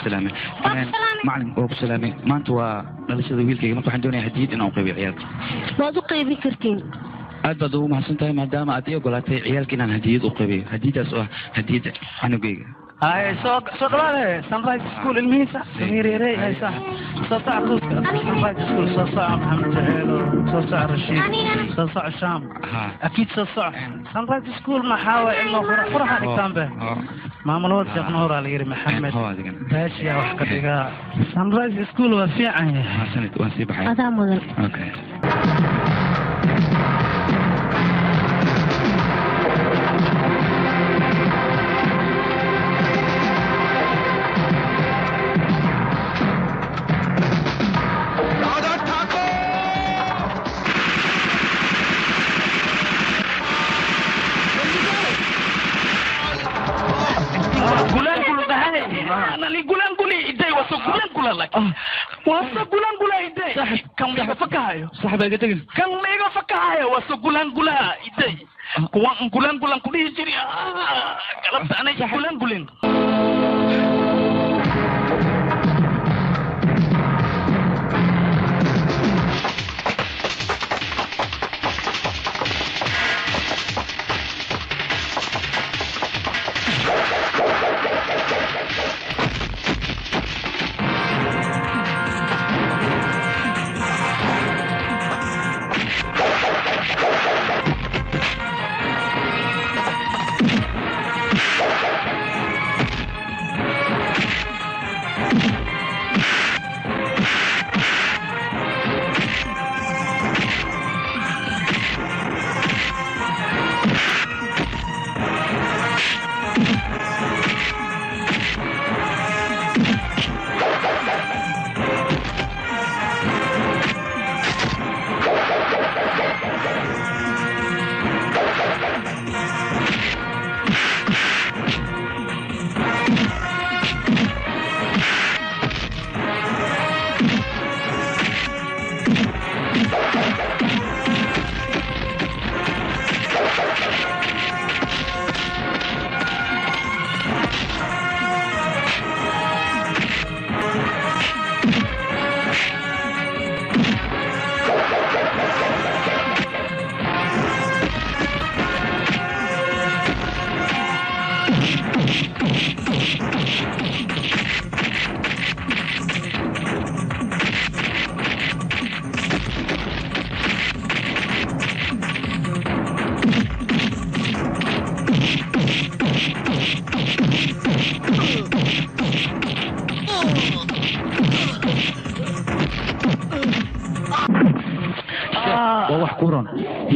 سلامة معلم أو سلامة ما أنت ونلش ذويل كي ما تروح عندنا هديد إنه قيبي عيالك ما ذو قيبي كرتين أدبدو ما حسنتها ما دام أديه قلت عيالك إن هديد وقيبي هديد أسوأ هديد أنا قيبي هاي سوق لا سانرايز سكول الميسا سمير يري هاي صح صوصع روس سانرايز سكول صوصع محمد جهيلو صوصع رشيد صوصع الشام اكيد صوصع سانرايز سكول ما حاول انه فرح هذيك تنبه ما منود شيخ نور على يري محمد باشي يا وحكتك سانرايز سكول وفيعا حسنت وانسيب حي هذا موديل اوكي كم ليغا فكاهايو صاحب ايغا تغين كم ليغا فكاهايو وسغولان غولا ايدي كوان غولان غولان كودي جيري قلبت انا غولان غولين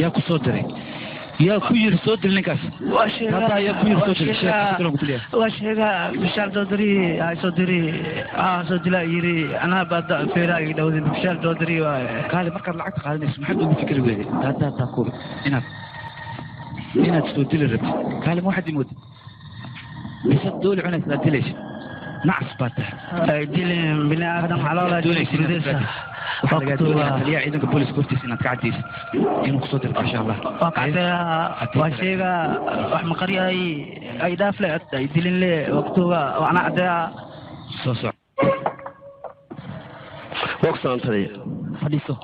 يا كسودري يا كوير سودري لنكاس هذا يا كوير سودري واشيغا بشار دودري هاي سودري سودلا يري انا بعد فيراي دودي بشار دودري قال مركب لعقت قال اسمح حد يفكر ويلي هذا تقول هنا inaad soo dili rabtid kaalin waxaad imoodid bisad dooli cunaysa aad dilaysa nacas baa tahay dilin bini aadam caloola waxaa lagaa doonayaa taliyaha ciidanka booliska hortiisa inaad ka cadaysid inuu kusoo dirto insha allah waa kacdaya waa sheega wax maqaryahay ay dhaafle ay dilin le waqtuga waana cadaya soo soc وقصان تري فديسو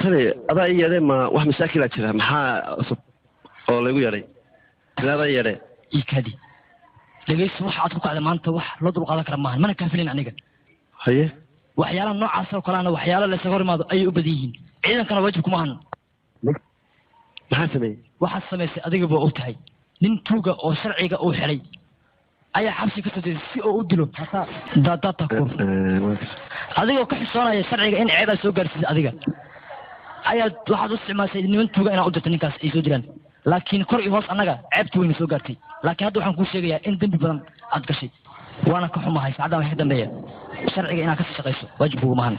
تري أضاء يري ما واحد مساكل أشرها محا أصب أو لا يري لا لا يري إيكادي لقيت واحد أتوقع على ما أنت واحد لا ضرب على كرمان ما أنا كان فيلين عنيقا هي وحيالا نوع عصا وكلانا وحيالا اللي سغوري ما أي أبديين إذا كان واجبكم هن ما سمي واحد سمي أديك بو أوتاي نين توغا أو شرعيغا أو حري أي حبسي كتدي سي أو أدلو دا تكون أديك كحصانا يا شرعيغا إن عيدا سو غارسيس أديك أي واحد استعمال سيد نين توغا إنا أدرت نينكاس أي سو جيران لكن كوري هوس أنغا عيبت وين سو غارتي لكن هادو waxaan ku sheegayaa in dambi badan aad gashay waana ka xumahay saacada wax dambeeya sharciga inaad ka shaqeyso wajibu maahan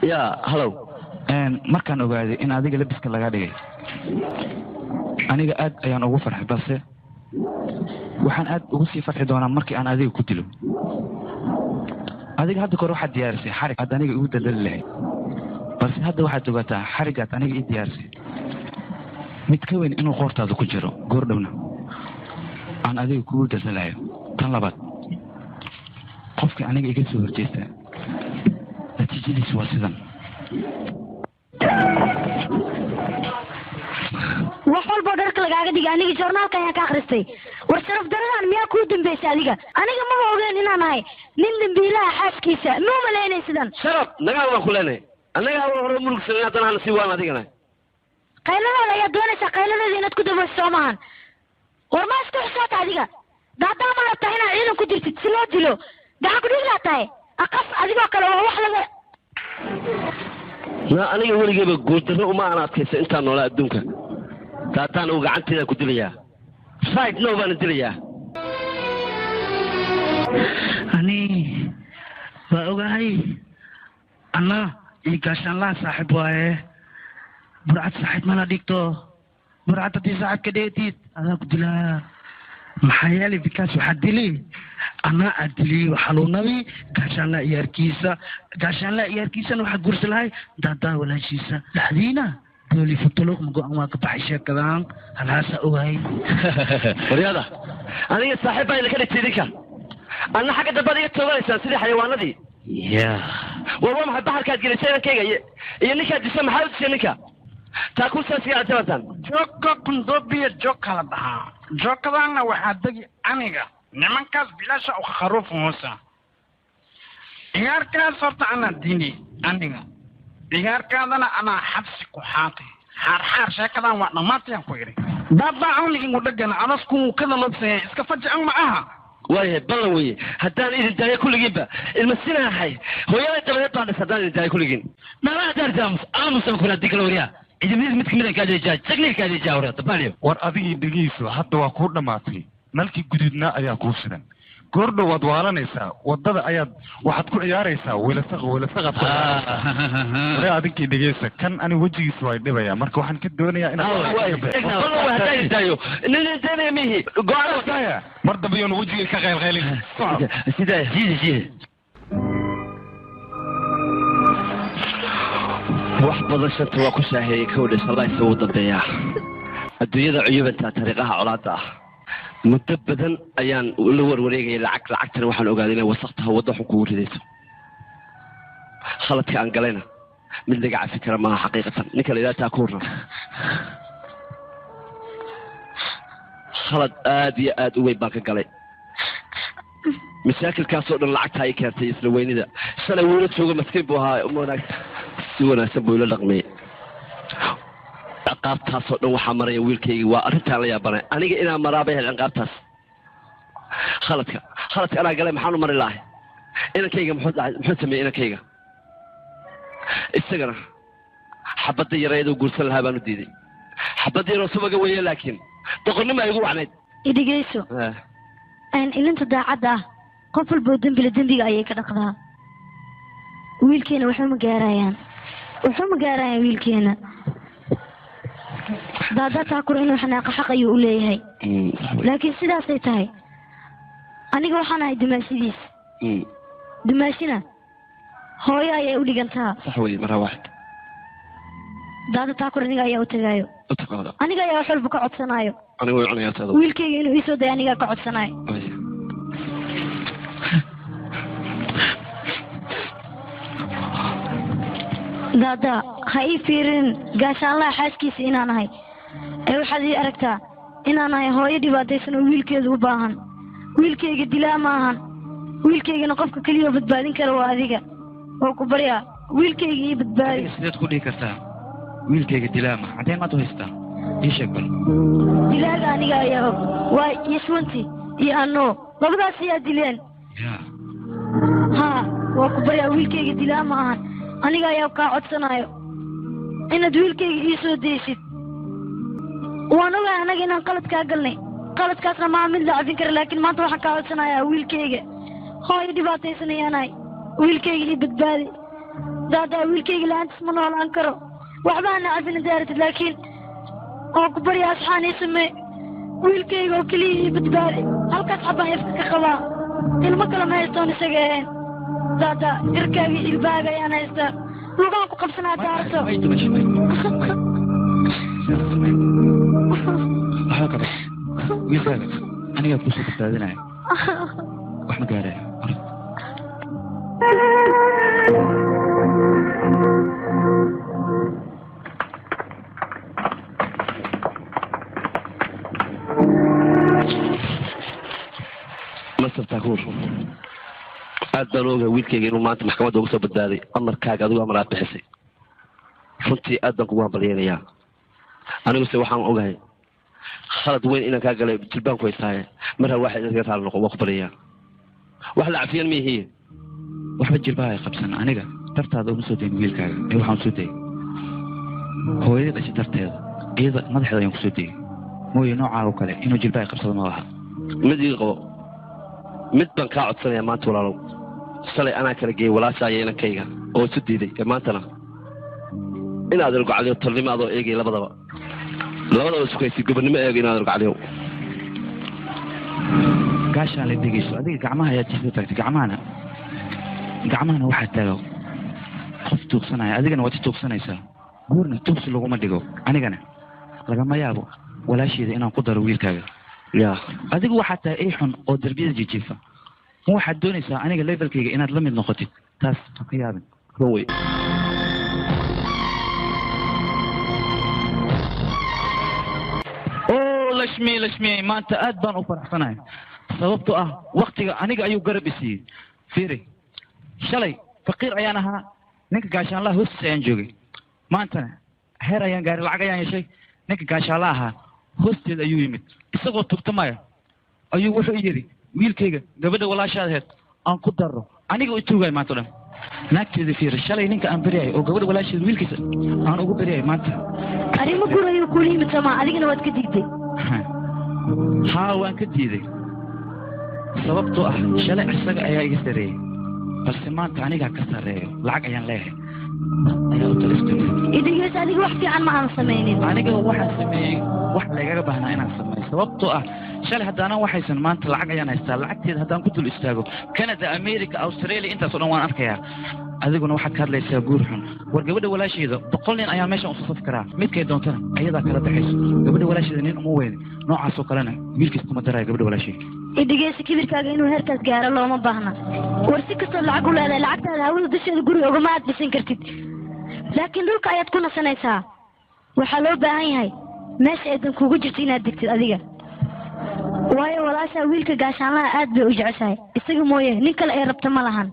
يا هلو markaan ogaaday in adiga labiska laga dhigay aniga aad ayaan ugu farxay balse waxaan aad ugu sii farxi doonaa markii aan adiga ku dilo adiga hadda kor waxaad diyaarisay xarig aad aniga igu dadali lahayd balse hadda waxaad ogaataa xarigaad aniga ii diyaarisay mid ka weyn inuu qoortaada ku jiro goordhowna aan adiga kugu dadalayo tan labaad qofkii aniga iga soo horjeesta natiijadiisu waa sidan wax walba dharka lagaaga dhigay aniga joornaalka ayaan ka akhristay war sharaf daradan miyaa kuu dambeysay adiga aniga maba ogeen inaan ahay nin dambiilaha xaaskiisa ma umalaynay sidan sharaf nagaa waan ku leenahay annaga hore mulugsan haddana aan sii waan adigana qayladooda ayaad doonaysaa qayladooda inaad ku dabayso soo maahan war ma isku xisaabta adiga daadaa ma rabtaa inaad ciidan ku dirtid si loo dilo gacan ku dhiglaa tahay aqas adigoo kale waa wax laga na aniga weligeyba guurdarro uma aan adkaysa intaan noolaa adduunka daataan uu gacanteeda ku dilayaa right no baana dilayaa ani waa ogahay anna iyo gaashaanlaha saaxiib waaye burcad saaxiib mana dhigto burcad haddii saaxiib ka dheetid adaa ku dilaa maxaa yeelay bikaas waxaa dili anaa aad dili xaluunabi gaashaanlaha iyaarkiisana waxaa gursi lahay daadaa walaashiisa dhaxdiina dooli futuluq mago-an waa ka baxay sheekadaan halhaasa ogahay waryada aniga saaxiib baa idinka dhigtay idinka anna xagga dambaad iga tooganaysaan sidii xayawaanadii war waa maxay baxarkaad gelisay inankayga iyo ninkaad disay maxaad u dishay ninka taa ku saasiga ajabataan jooga kundoobiya joog kala dhahaa joogkadaana waxaa degi aniga nimankaas bilaasha u kharuuf muusa ciyaarkaas horta anaa dini aniga ciyaarkaadana anaa xabsi ku xaatay xaarxaar sheekadan waa dhammaantayaan ku idhi daadaa awni ingu dhegana adasku kada lobsaya iska fajican ma aha waayahay ballan weeye haddaan idin daayo kulligiinba ilma sinaahay hooyaday dabadeed baan dhis haddaan idin daayo kulligiin meelaha daartaamus aamusan kuna dikala waryaa idimid mid kamid kaadejaa technique waryaa tabaliyo war adigii dhegeyso hadda waa kuu dhammaatay nalkii guduudnaa ayaa kuu shidan goordhow waad waalanaysaa wadada ayaad waxaad ku ciyaaraysaa welasaqad waree adinkii dhegeysa kan ani wejigiisa waa dhibaya marka waxaan ka doonayaa mar dambe yoonu wejigay ka qaylqaylin wax badan shanta waa ku shaaheeyey kowdhe sallaysa ugu dambeeyaa adduunyada cuyubantaa tariiqaha colaadda ah muddo badan ayaan la warwareegayay lacagtana waxaan ogaaday inay wasaqtaha waddo xun kugu ridayso khaladka aan galayna mid laga cafi kara maaha xaqiiqatan ninka la yidhaha taakuurna khalad aad iyo aad u weyn baan ka galay mashaakilkaasoo dhan lacagta ay keentay isla weynida shalay wuula joogo maskiin buu ahaa si wanaagsan buu ila dhaqmay ciqaabtaasoo dhan waxaa maraya wiilkayga waa arrintaan la yaabanay aniga inaan maraabay hel ciqaabtaas khaladka anaa galay maxaan u mari lahay inankayga muxuu sameeyey inankayga isagana xabadda yareeduu guursan lahaa baan u diiday حبدي رسوبك ويا لكن تقولني ما يقول عنيد إديجيسو اللي أنت داعدة قفل بودن بلدن دي أيه كده قضاء ويلكينا وحوم جاريان ويلكينا دادا تاكر إنه حناق حق يقول لي هاي لكن سيدا سيتاي أنا جو حنا دماشيديس دماشينا هو يا أولي جنتها صحوي مرة واحد دادا تاكر إنه جاي وتجايو أنا جاي أحل بك عد سنايو أنا وين أنا يا تادو ويلكي إنه يسود يعني جاي قعد سناي دادا هاي فيرن قاش الله حاسكيس إن أنا هاي أي واحد يأركتا إن أنا هاي هو يدي بعدين ويلكي ذوباهن ويلكي قدلا ماهن ويلكي نقفك كل يوم بتبادين كروا هذيك وكبريا ويلكي بتبادين سيدات كل كرتا ويلكي قدلا ما عدين ما تهستا إيش أقول دلا أنا جاي ويسونتي يا أنو ما بدأ سيا دلين ها وكبريا ويلكي قدلا ماهن أنا جاي أبقى عطسنايو إن دويلكي يسوع ديشت وأنا جاي أنا جينا قلت كأقلني قلت كأسنا ما عمل لاعبين كر لكن ما تروح كعطسنايا ويلكي هاي دي باتي سنيا ناي ويلكي اللي بتبالي دادا ويلكي لا أنت اسمه ولا أنكره وحبانا عارفين دارت لكن أكبر يا أصحاني سمي ويلكي وكلي بتبالي هل كسحبها يفك خبا المكلا ما يستوني سجين دادا إركابي الباقة يا نايستا لغاكو قبسنا دارتو هكذا ويلكي أنا يبقى سوف تستاذنها وإحنا قارئ مستر تاكور أدى لوجا ويلكي إنه ما أنت محكمة دوقة بداري أمر كاج أدوى أمرات بحسي فنتي أدى قوام بليانيا أنا مستوى حام أوجاي خلد وين إنا كاجلي بتلبان كويس هاي مرة واحد يرجع على النقوة وقبلية واحد عفيان مي هي واحد جلبها قبسنا أنا جا ترت هذا مسودين ويلكي هو حام سودي هو إذا إيش ترت هذا إذا ما ذي يوم سودي مو ينوع وكله إنه جلبها قبسنا ما راح مدي قو mid baan kaa codsanaya maanta walaalow shalay anaa kala geeyey walaashaaya inankayga oo isu diiday maantana inaad irgocaliyo tolnimo adoo eegay labadaba sukaysi gobonnimo eegay inaad irgocaliyo gaashaan la dhegeyso adiga gacmaha ayaa jifta tagtay gacmahana waxaa taago qof tuugsanaya adigana waad tuugsanaysaa guurna tuugsi laguma dhigo anigana lagama yaabo walaasheeda inaan ku daro wiilkaaga يا أديك واحد تأيحن أو دربية جيفة مو واحد دوني سا أنا قلبي بالكيجا إن أدلمي نقطي تاس قيابن روي أوه لشمي ما أنت أدبان أوبر حسناي سببته وقتي أنا جايو قرب يصير فيري شلي فقير عيانها نك عشان الله هس ينجوي ما أنت هير عيان قاري العجا يعني شيء نك عشان الله هس يديو يمت isagoo tugtamaya ayuu wuxuu yiri wiilkayga gabadha walaashadeed aan ku daro aniga u tuugay maanta dhan naagteeda fiir shalay ninka aan bariyay oo gabadha walaasheed wiilkiisa aan ugu bariyay maanta arimo gurayo kuliima sama adigana waad ka digtay haa waan ka diiday sababtoo ah shalay isaga ayaa iga sareeyay balse maanta aniga ka sareeyo lacag ayaan leeyahay ayaa u talistay idigees adiga wax fiican ma aan samaynin aniga waxaan sameeyay wax lagaga baahnaa inaan sameeyo sababtoo ah shalay haddana waxaysan maanta lacag ayaan haystaa lacagteeda haddaan ku dul istaago Canada America Australia intaas oo dhan waan arkayaa adiguna waxaad ka hadlaysaa guur xun war gabadha walaasheeda 100 nin ayaa meeshan u safaf karaa midkay doontana ayadaa kala baxayso gabadha walaasheeda nin uma weyn noocaas oo kalena wiilkiis kuma daraya gabadha walaasheeda idigees kibirkaaga inuu heerkaas gaaro looma baahna war si kastoo lacag u leedahay lacagtaada hawada dusheeda guriga ugama aad dhisan kartid laakiin dhulka ayaad ku nasanaysaa waxaa loo baahan yahay meesha aydan kugu jirto inaad degtid adiga waayo walaashaa wiilka gaashaanlaha aad bay u jeceshahay isaga mooye nin kale ay rabta ma lahan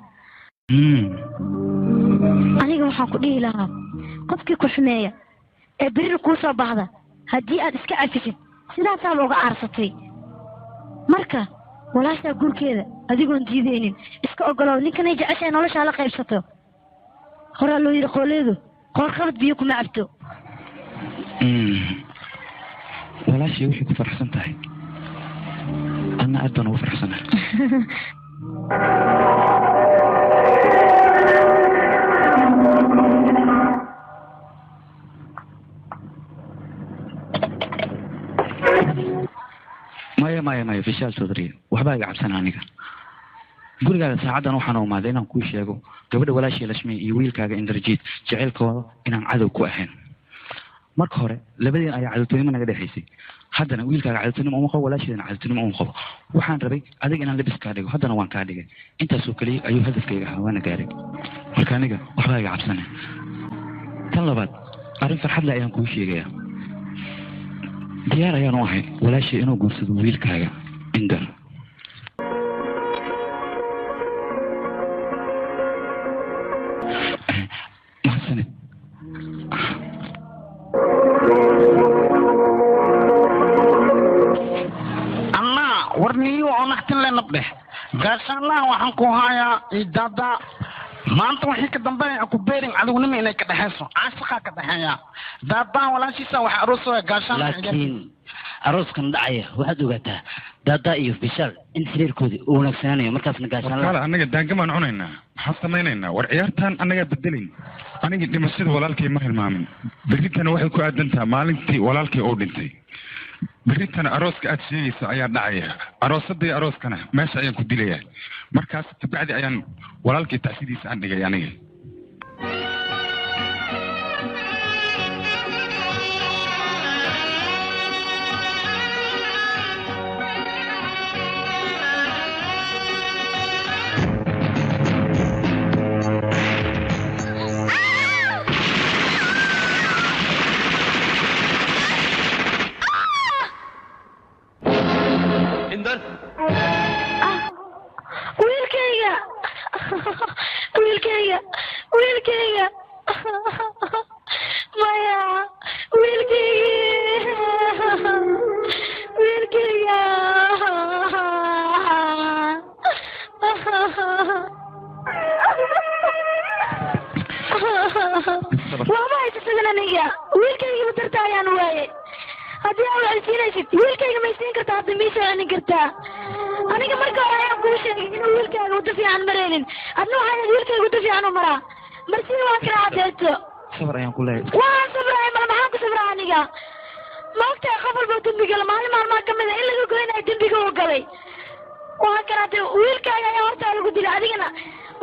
aniga waxaan ku dhihi lahaa qofkii ku xumeeya ee berri kuu soo baxda haddii aad iska cafisid sidaasaaba uga aarsatay marka walaashaa gurkeeda adigoon diideynin iska ogolow ninkanay jeceshahay noloshaa la qaybsato horaa loo yidhi qooleedu qoorqabad biyo kuma cabto walaashii wixii ku farxsan tahay anna aad baan ugu farxsanahay maya fishaal Choudhury waxbaa iga cabsan aniga gurigaaga saacadan waxaan u maaday inaan kuu sheego gabadha walaashii Lashmi iyo wiilkaaga Indrajit jaceylkooda inaan cadow ku ahayn marka hore labadeen ayaa cadowtinimo naga dhaxaysay haddana wiilkaaga cadowtinimo uma qabo walaashiina cadowtinimo uma qabo waxaan rabay adiga inaan labis kaa dhigo haddana waan kaa dhigay intaasoo kaliya ayuu hadafkayga ahaa waana gaaray marka aniga waxbaa iga cabsanay tan labaad arrin farxad leh ayaan kuu sheegayaa diyaar ayaan u ahay walaashii inuu guursado wiilkaaga Indar mahadsanid anna warniyo oo naxtin le nabdeh gaashaanlaha waxaan ku hayaa idada maanta wixii ka dambeeya ku beerin adigunimo inay ka dhaxayso caashiqa ka dhaxeeya daadaan walaashiisa waxa aroosaya gaashaan laakiin arooskan dhacaya waxaad ogaataa daadaa iyo bishaal in xiriirkoodii uu wanaagsanaanayo markaasna gaashaan kala anaga daangamaan cunaynaa maxaan samaynaynaa war ciyaartaan anagaa bedelayn aniga dhimashada walaalkay ma hilmaamin berritana waxay ku aadantaha maalintii walaalkay oo dhintay berritana arooska aad sheegaysa ayaa dhacaya aroosadii arooskana meesha ayaan ku dilayaa markaas kabacdi ayaan walaalkay tacsidiisa aan dhigay aniga wiilkayga maya wiilkayga waama haysasadan aniga wiilkayga madarta ayaan waaye haddii aa waxaysiinaysid wiilkayga may siin kartaa hadda mii soconi kartaa aniga marka hore ayaan kuu sheegay inuu wiilkaaga wada fiican maraynin adna waxaa wiilkayga wada fiican u maraa marsi waa kala cadeeto sabar ayaan ku leeyahay waan sabray mal maxaan ku sabraa aniga maogtahay qof walba dembi gala maalin maalmaa kamid a in laga goynayo dembiga uu galay waa kanaate wiilkaaga ayaa hortaa lagu dilay adigana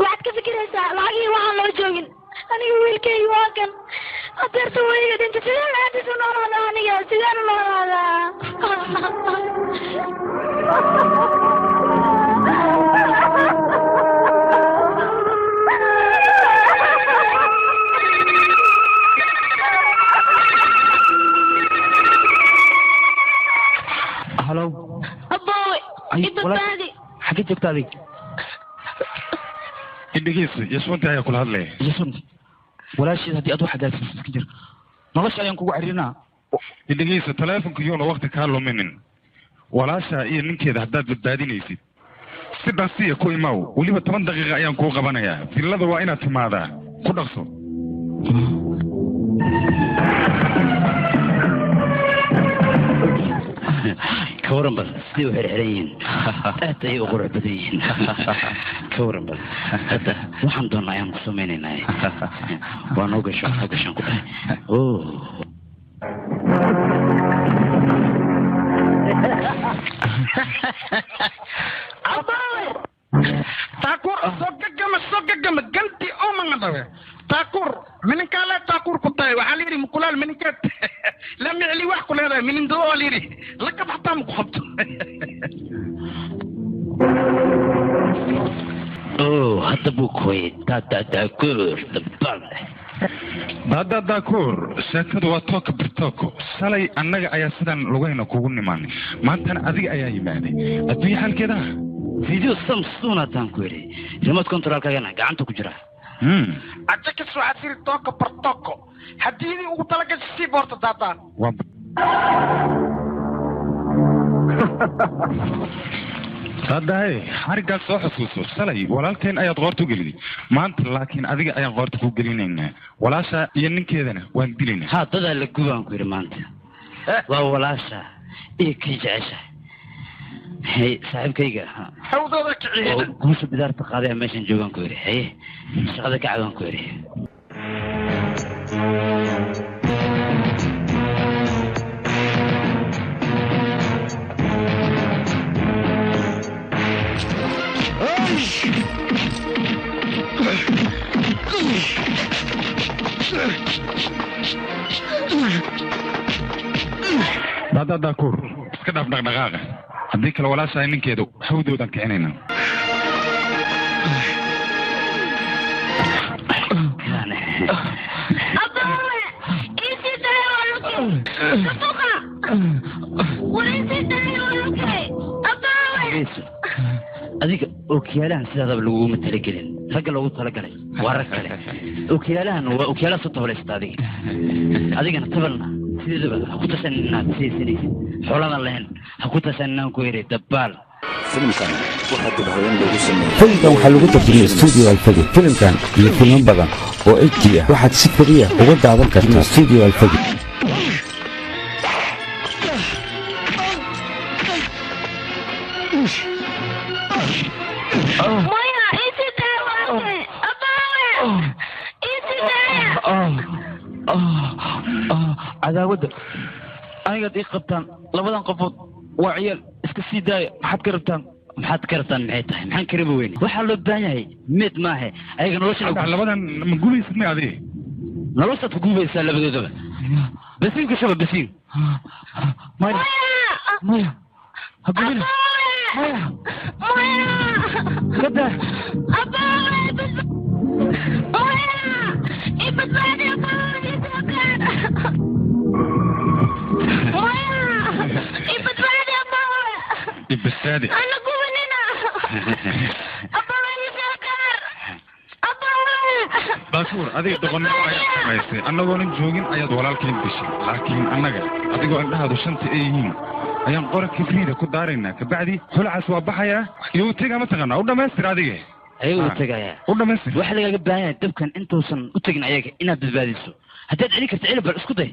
waxaad ka fikiraysaa lacagihii waxaan loo joogin aniga wiilkayga waa kan adeerta wayga dhinta sideen aadis u noolaada aniga sideen u noolaadaa halo abowe ibadbaadi xagee joogta adig indhigiisa yaswanta ayaa kula hadlaya yaswanta walaasheed haddii aad wax hagaagsan iska jir nolosha ayaan kugu caririnaa indhigiisa taleefonka yoona wakti kaa luminin walaasha iyo ninkeeda haddaad badbaadinaysid si dhaqsiya ku imaaw weliba 10 daqiiqa ayaan kuu qabanayaa villada waa inaad timaadaa ku dhaqso كورن بس دي وحرحرين أتى يقرأ بدين كورن بس هذا وحمد الله يوم قسميننا ونوقش ونوقش نقول أوه تاكور سوق جنتي أو من هذا تاكور من كلا تاكور كتاي وحليري مقلال من كت لم يعلي واحد كل هذا من دوليري لك بحطة مقبض أوه هذا بوكوي تاكور تبان هذا داكور شكد واتوك برتوكو سالي أنك أيا سدان لغينا كوغن نماني ما أنت أذيك أيا يماني أدوي حال كده فيديو سامسونة تانكوري ريموت كنترول كاغانا قعنتو كجرا أجاك سواء سيري توكو برتوكو هديني وطلق السيبورت داتا هذا حرقة صح سوسو سلي ولكن أيات غورتو قليلي ما أنت لكن أذيك أيات غورتو قليلين ولا شيء ينن كذا وان دلين هذا اللي كوبان كوير ما أنت وولاشا إيه كي جعشة هي صاحب كيجا حوضك عيد كوش بدار تقاضي ماشي جوان كوري هي شغلك عوان كوري دادا داكور اسكدف دغدغاقه هديك الولاشة نينكيدو حودودان كعنينا أديك أوكيالان سيدا بلوغو متلقلين رجل لوغو تلقلين ورقلين أوكيالان وأوكيالا سطة ولا استاذي أديك نتبلنا سيدا بل هكوتا سننا سيسيري حولانا لهن هكوتا سننا كويري دبال فيلمkan waxaa lagu tarjumay studio alfagi filimkan iyo filmo badan oo HD ah waxaad si kaliya uga daawan kartaa studio alfagi عداوده aniga dii qabtaan labadan qofood waa ciyaal iska sii daaya maxaad ka rabtaan maxay tahay maxaan karaba weyne waxaa loo baahan yahay mid maahe ayaga nolosha labadan ma gubaysid ma adiga noloshaad ku gubaysaa labadoodaba basiin ku shaba basiin maya ha gubina maya kada ibadbaadi أنا قولنا baakuur adiga doqonnimo ayaad samaysay annagoonan joogin ayaad walaalkeen dishay laakiin annaga adigoo indhahaadu shanta ay yihiin ayaan qora kifriida ku daaraynaa kabacdi xulacaas waa baxayaa iyo u tegaa mataqaanaa u dhammaystir adiga ayaga u tegayaa u dhammaystir waxa lagaga baahan yahay dabkan intuusan u tegin ayaga inaad badbaadiso haddaad celin karta celi bal isku day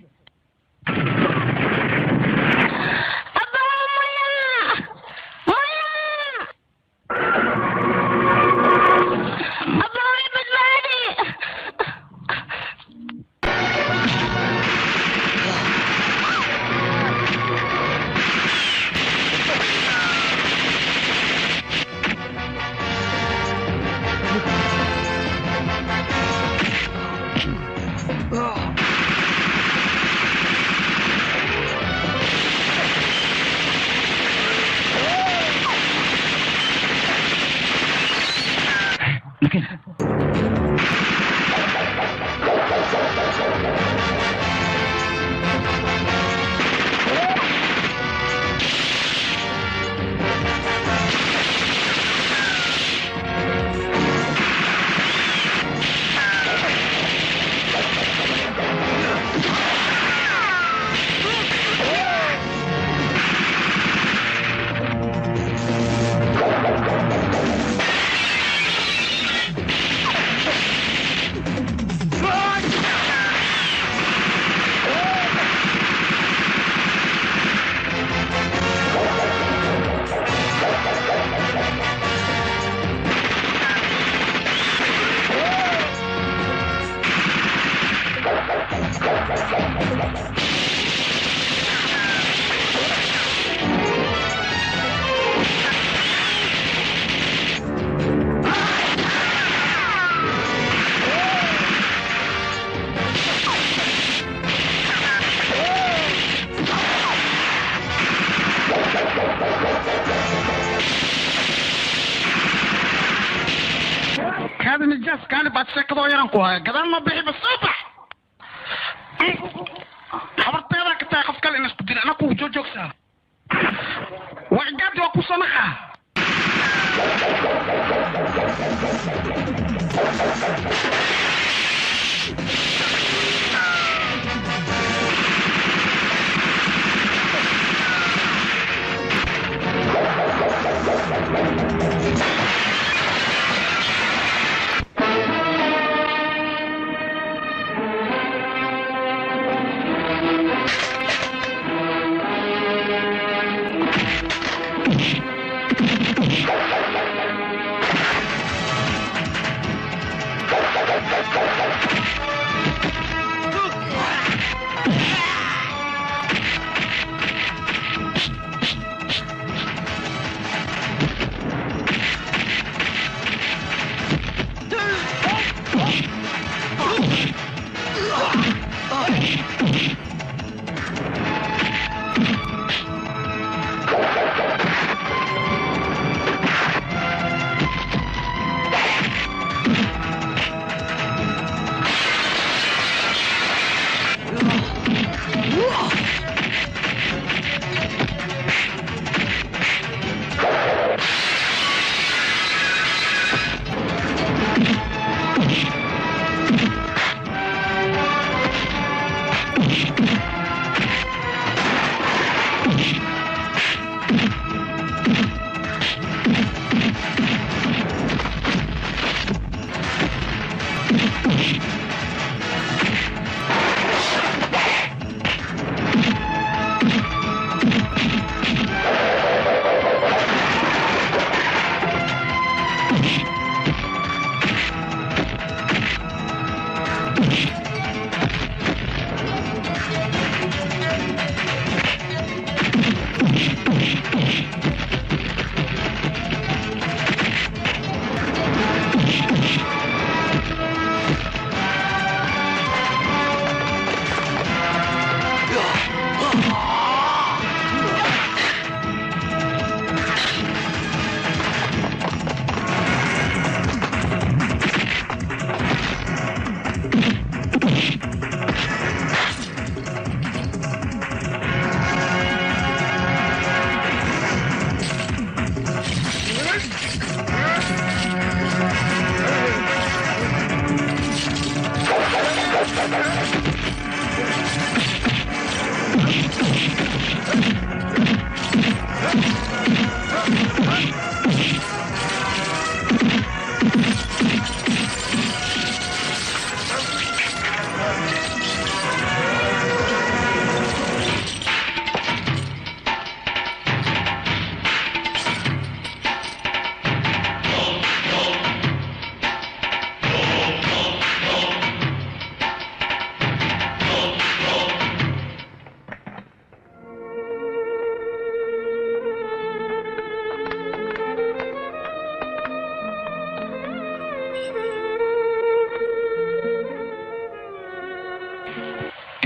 هذا النجاس كان بعد سكضوا يرنقوها قدام ما بيحب الصبح حضرت هذا كنت أخذ كل الناس بدي أنا كوف جوجوك سا وعقاد وأكو صنخة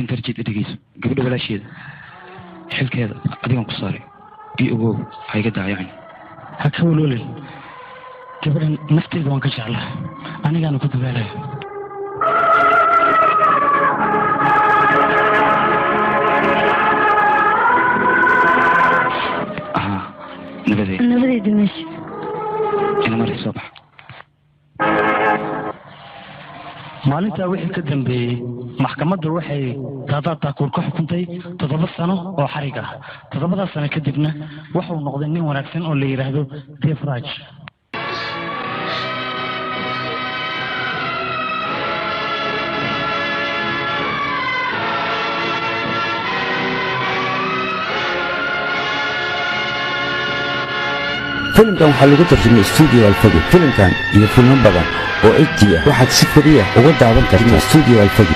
darjid dhigeyso gabadha walaasheeda xilkeeda adigan ku saaray iyo ogow hayga daayacin ha ka walolin gabadhan nafteeda waan ka jeclaa anigaana ku dadaalaya nabadeeda meesha ina mari soo bax maalintaa wixii ka dambeeyey maxkamaddu waxay daadaa taakuur ka xukuntay 7 sano oo xarig ah 7 sano kadibna wuxuu noqday nin wanaagsan oo la yiraahdo Devraj filimkan waxaa lagu tarjumay studio alfagi filimkan iyo filmo badan oo ejti ah waxaad si keliya uga daawan kartaa studio alfagi